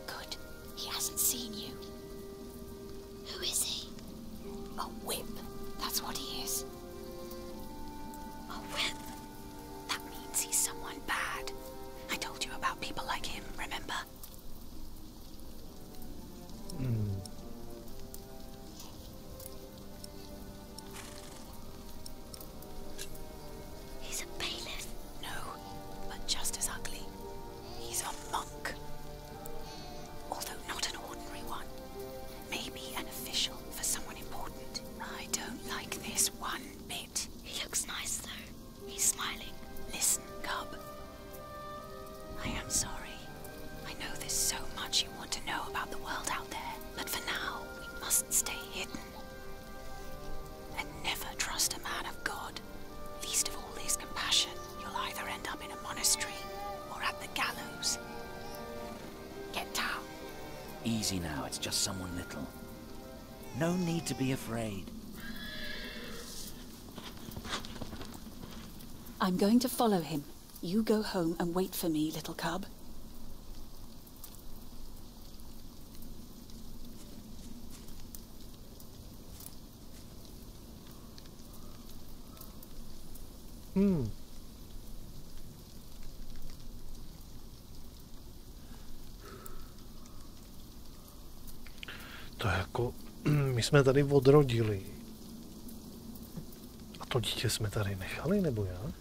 Good. He hasn't seen you. Who is he? A whip. That's what he is. A whip. That means he's someone bad. I told you about people like him, remember? He's a bailiff. No, but just as ugly. He's a monk. Although not an ordinary one. Maybe an official for someone important. I don't like this one bit. He looks nice though. He's smiling. Listen, cub. I am sorry. I know there's so much you want to know about the world out there, but for now, we must stay hidden. And never trust a man of God. Least of all his compassion. You'll either end up in a monastery or at the gallows. Get down. Easy now, it's just someone little. No need to be afraid. I'm going to follow him. You go home and wait for me, little cub. To jako, my jsme tady odrodili. A to dítě jsme tady nechali, nebo já?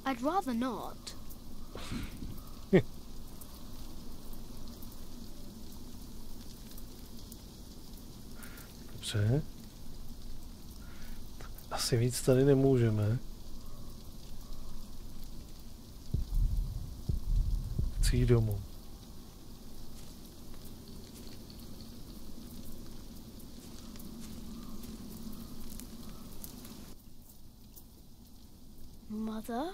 I'd rather not. Dobře. Asi víc tady nemůžeme. Chci jít domů. Mother?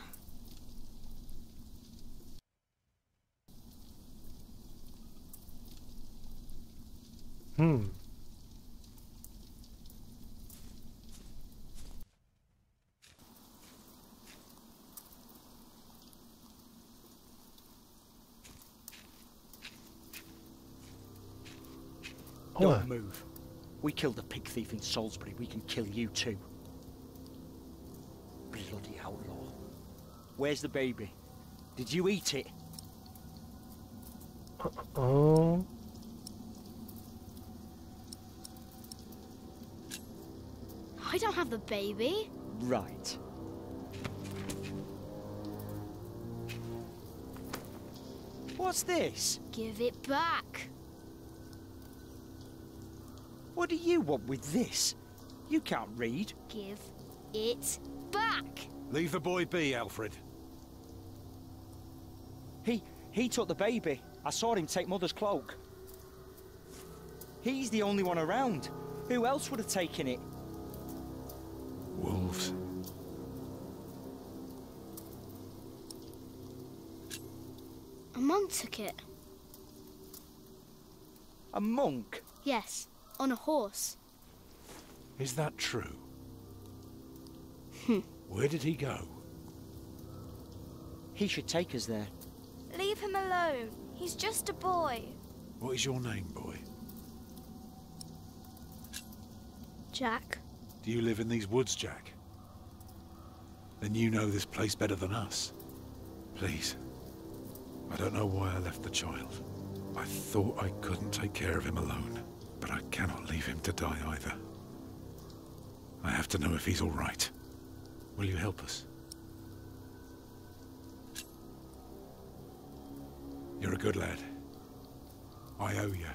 Don't move. We killed the pig thief in Salisbury. We can kill you too. Bloody outlaw. Where's the baby? Did you eat it? Oh. I don't have the baby. Right. What's this? Give it back. What do you want with this? You can't read. Give it back. Leave the boy be, Alfred. He took the baby. I saw him take Mother's cloak. He's the only one around. Who else would have taken it? Wolves. A monk took it. A monk? Yes, on a horse. Is that true? Where did he go? He should take us there. Leave him alone. He's just a boy. What is your name, boy? Jack. Do you live in these woods, Jack? Then you know this place better than us. Please. I don't know why I left the child. I thought I couldn't take care of him alone, but I cannot leave him to die either. I have to know if he's all right. Will you help us? You're a good lad. I owe you.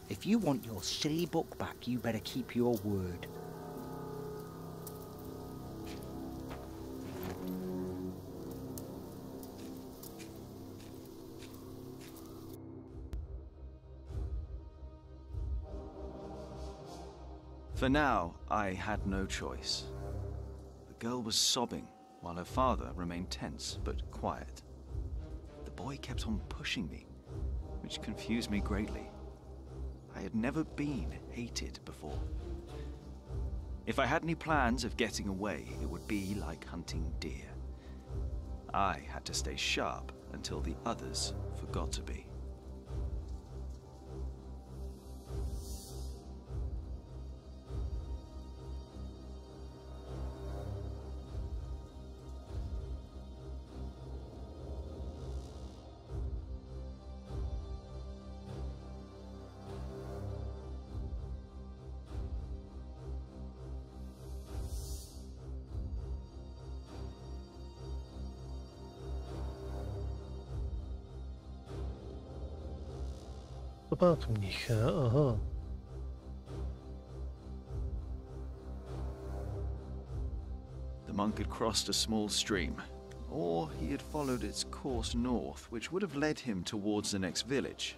If you want your silly book back, you better keep your word. For now, I had no choice. The girl was sobbing, while her father remained tense but quiet. The boy kept on pushing me, which confused me greatly. I had never been hated before. If I had any plans of getting away, it would be like hunting deer. I had to stay sharp until the others forgot to be. To má kniha, aha. The monk had crossed a small stream, or he had followed its course north, which would have led him towards the next village.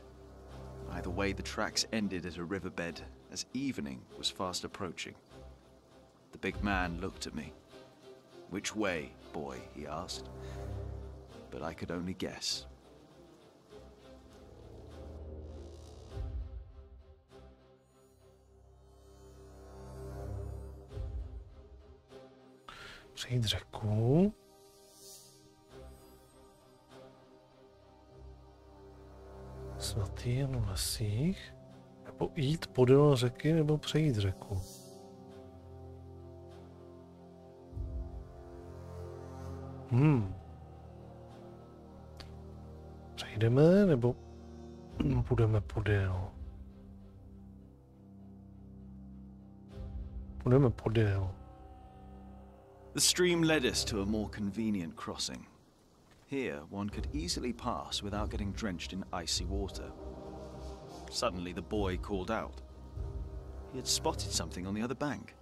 Either way, the tracks ended at a riverbed as evening was fast approaching. The big man looked at me. "Which way, boy?" he asked. But I could only guess. Přejít řeku. Svatý jen v lesích. Nebo jít podél řeky, nebo přejít řeku. Přejdeme, nebo půjdeme podél? Půjdeme podél. The stream led us to a more convenient crossing. Here, one could easily pass without getting drenched in icy water. Suddenly, the boy called out. He had spotted something on the other bank.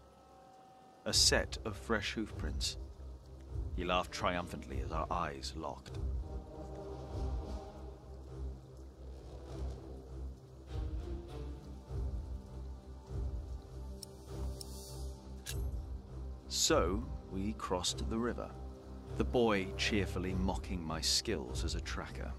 A set of fresh hoof prints. He laughed triumphantly as our eyes locked. So, we crossed the river, the boy cheerfully mocking my skills as a tracker.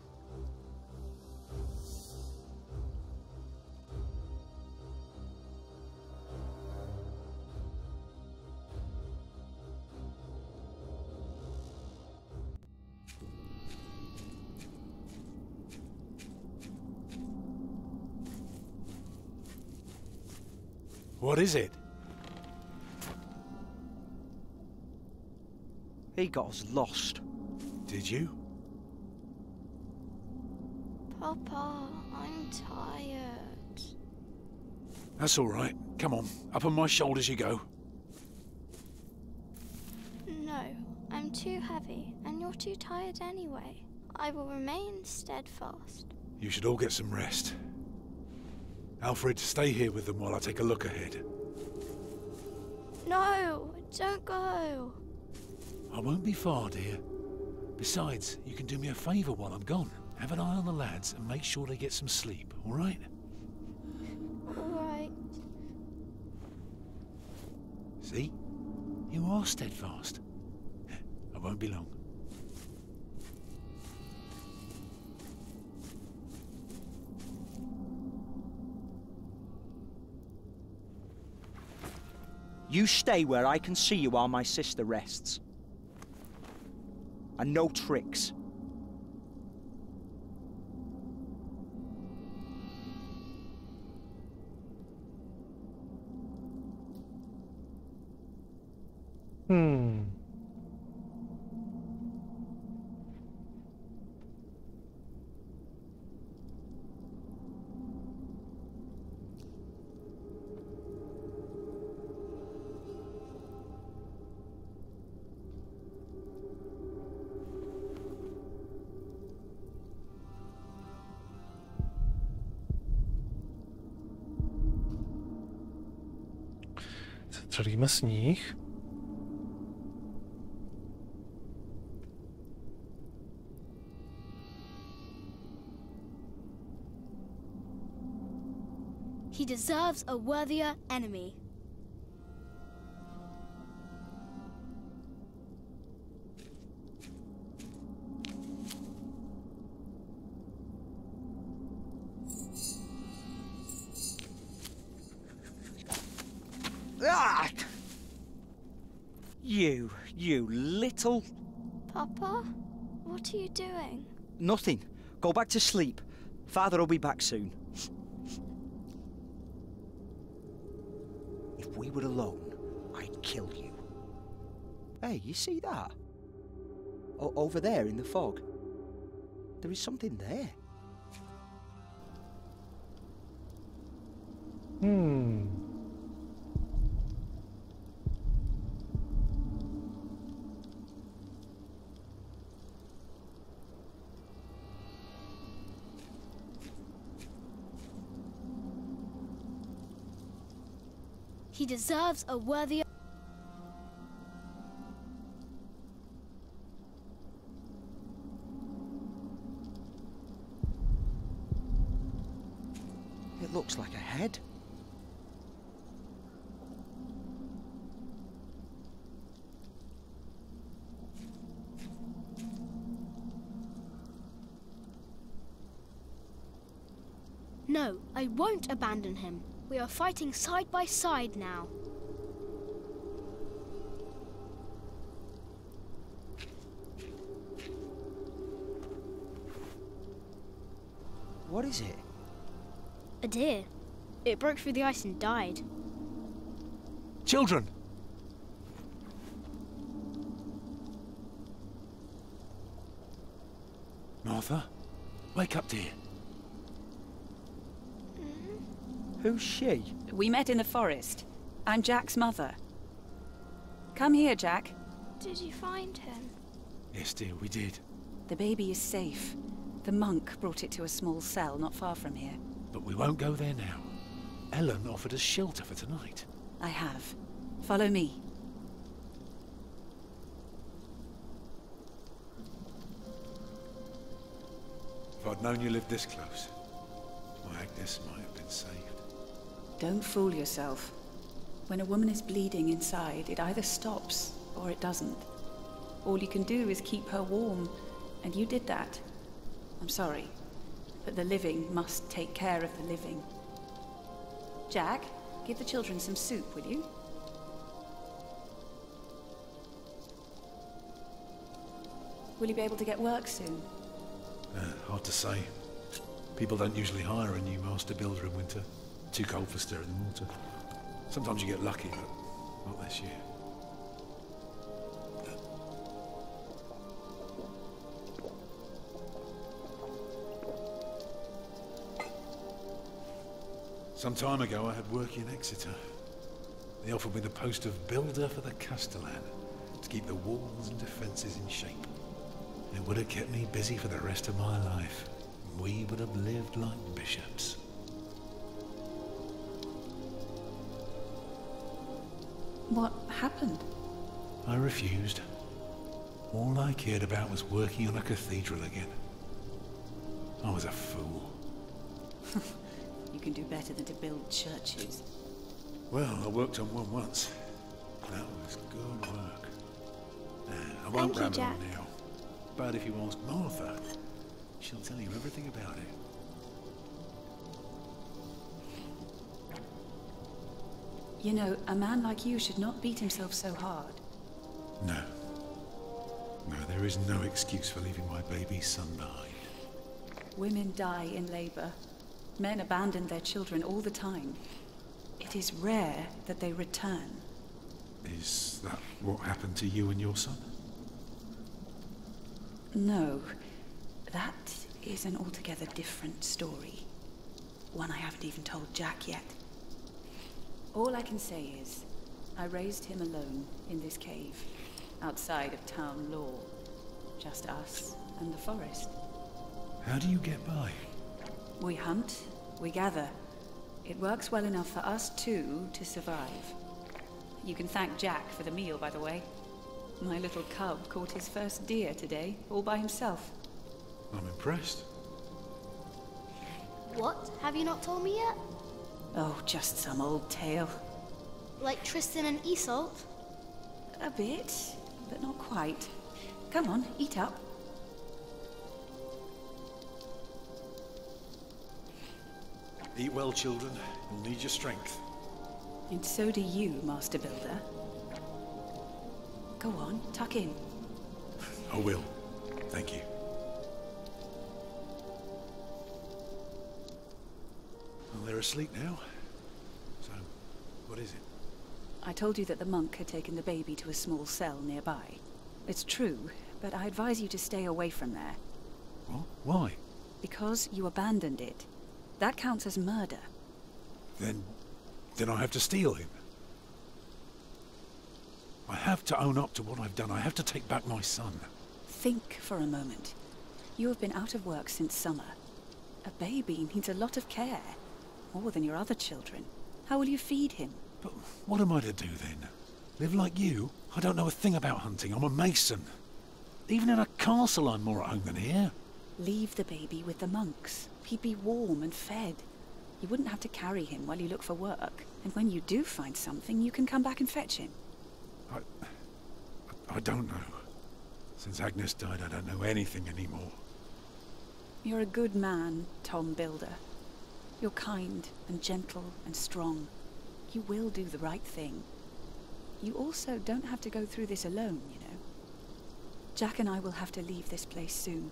What is it? He got us lost. Did you? Papa, I'm tired. That's all right. Come on, up on my shoulders you go. No, I'm too heavy, and you're too tired anyway. I will remain steadfast. You should all get some rest. Alfred, stay here with them while I take a look ahead. No, don't go. I won't be far, dear. Besides, you can do me a favour while I'm gone. Have an eye on the lads and make sure they get some sleep, all right? All right. See? You are steadfast. I won't be long. You stay where I can see you while my sister rests. And no tricks. Střelíme sníh. He deserves a worthier enemy. Ah! You little... Papa, what are you doing? Nothing. Go back to sleep. Father will be back soon. If we were alone, I'd kill you. Hey, you see that? Over there in the fog. There is something there. He deserves a worthier... It looks like a head. No, I won't abandon him. We are fighting side by side now. What is it? A deer. It broke through the ice and died. Children! Martha, wake up, dear. Who's she? We met in the forest. I'm Jack's mother. Come here, Jack. Did you find him? Yes, dear, we did. The baby is safe. The monk brought it to a small cell not far from here. But we won't go there now. Ellen offered us shelter for tonight. I have. Follow me. If I'd known you lived this close, my Agnes might have been saved. Don't fool yourself. When a woman is bleeding inside, it either stops or it doesn't. All you can do is keep her warm, and you did that. I'm sorry, but the living must take care of the living. Jack, give the children some soup, will you? Will you be able to get work soon? Hard to say. People don't usually hire a new master builder in winter. Too cold for stirring water. Sometimes you get lucky, but not this year. Some time ago I had work in Exeter. They offered me the post of builder for the Castellan, to keep the walls and defences in shape. It would have kept me busy for the rest of my life. We would have lived like bishops. What happened? I refused. All I cared about was working on a cathedral again. I was a fool. You can do better than to build churches. Well, I worked on one once. That was good work. I won't ramble on now. But if you ask Martha, she'll tell you everything about it. You know, a man like you should not beat himself so hard. No. No, there is no excuse for leaving my baby son behind. Women die in labor. Men abandon their children all the time. It is rare that they return. Is that what happened to you and your son? No. That is an altogether different story. One I haven't even told Jack yet. All I can say is, I raised him alone in this cave, outside of town law. Just us and the forest. How do you get by? We hunt, we gather. It works well enough for us two to survive. You can thank Jack for the meal, by the way. My little cub caught his first deer today, all by himself. I'm impressed. What? Have you not told me yet? Oh, just some old tale. Like Tristan and Isolde? A bit, but not quite. Come on, eat up. Eat well, children. You'll need your strength. And so do you, Master Builder. Go on, tuck in. I will. Thank you. Well, they're asleep now. So, what is it? I told you that the monk had taken the baby to a small cell nearby. It's true, but I advise you to stay away from there. What? Why? Because you abandoned it. That counts as murder. Then I have to steal him. I have to own up to what I've done. I have to take back my son. Think for a moment. You have been out of work since summer. A baby needs a lot of care. More than your other children. How will you feed him? But what am I to do then? Live like you? I don't know a thing about hunting. I'm a mason. Even in a castle I'm more at home than here. Leave the baby with the monks. He'd be warm and fed. You wouldn't have to carry him while you look for work. And when you do find something, you can come back and fetch him. I don't know. Since Agnes died, I don't know anything anymore. You're a good man, Tom Builder. You're kind and gentle and strong. You will do the right thing. You also don't have to go through this alone, you know. Jack and I will have to leave this place soon.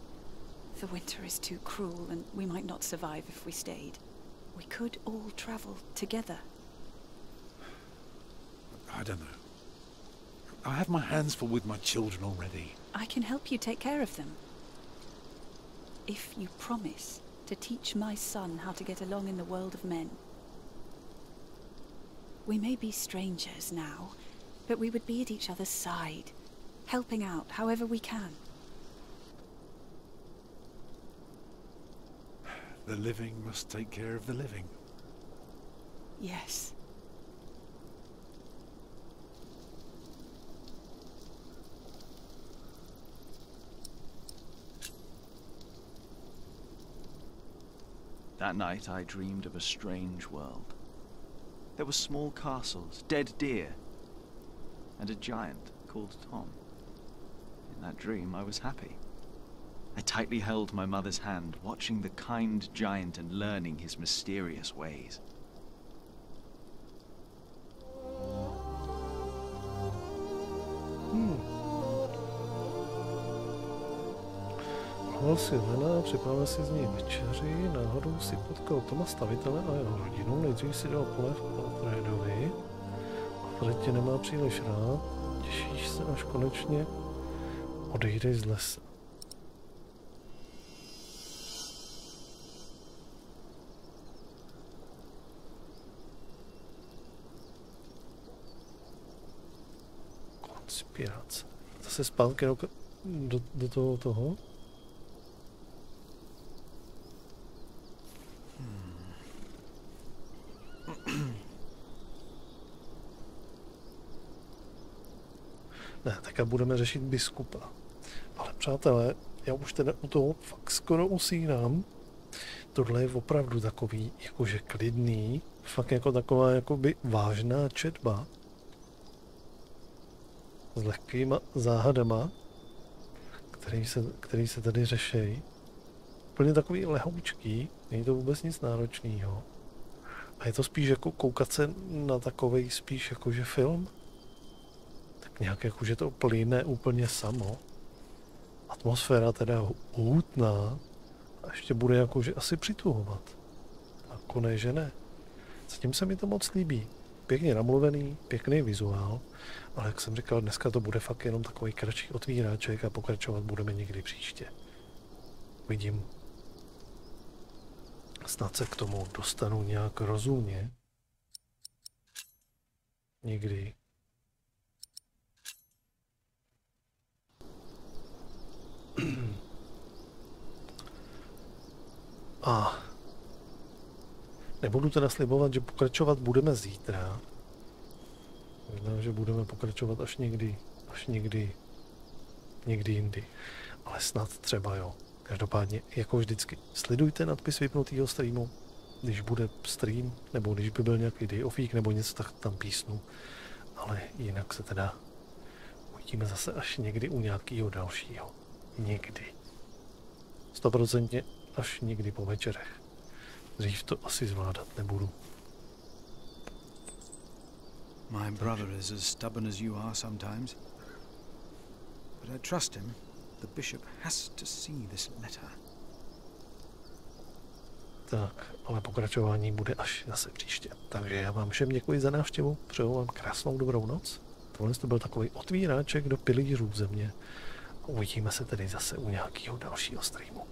The winter is too cruel, and we might not survive if we stayed. We could all travel together. I don't know. I have my hands full with my children already. I can help you take care of them. If you promise to teach my son how to get along in the world of men. We may be strangers now, but we would be at each other's side, helping out however we can. The living must take care of the living. Yes. That night I dreamed of a strange world. There were small castles, dead deer, and a giant called Tom. In that dream I was happy. I tightly held my mother's hand, watching the kind giant and learning his mysterious ways. Volal si Lena, připravil si z něj večeři, náhodou si potkal Toma stavitele a jeho rodinu, nejdřív si dal polev Alfredovi. Alfred tě nemá příliš rád, těšíš se, až konečně odejdeš z lesa. Konspirace. Zase zpátky do toho? Ne, tak a budeme řešit biskupa. Ale přátelé, já už teda u toho fakt skoro usínám. Tohle je opravdu takový, jakože klidný, fakt jako taková jakoby vážná četba. S lehkýma záhadama, který se tady řešejí. Úplně takový lehoučký, není to vůbec nic náročného. A je to spíš jako koukat se na takovej spíš jakože film. Tak nějak jakože to plyne úplně samo. Atmosféra teda hutná a ještě bude jakože asi přituhovat. Jako ne, že ne. Zatím se mi to moc líbí. Pěkně namluvený, pěkný vizuál, ale jak jsem říkal, dneska to bude fakt jenom takový kratší otvíráček a pokračovat budeme někdy příště. Vidím. Snad se k tomu dostanu nějak rozumně. Někdy. A nebudu teda slibovat, že pokračovat budeme zítra. Možná, že budeme pokračovat až někdy jindy. Ale snad třeba jo. Každopádně, jako vždycky, sledujte nadpis vypnutýho streamu. Když bude stream, nebo když by byl nějaký day offík, nebo něco, tak tam písnu. Ale jinak se teda uvidíme zase až někdy u nějakého dalšího. Někdy. 100% až někdy po večerech. Dřív to asi zvládat nebudu. My brother is as stubborn as you are sometimes. But I trust him. The bishop has to see this letter. Tak, ale pokračování bude až zase příště. Takže já vám všem děkuji za návštěvu, přeju vám krásnou dobrou noc. Tohle to byl takový otvíráček do pilířů země. Uvidíme se tedy zase u nějakého dalšího streamu.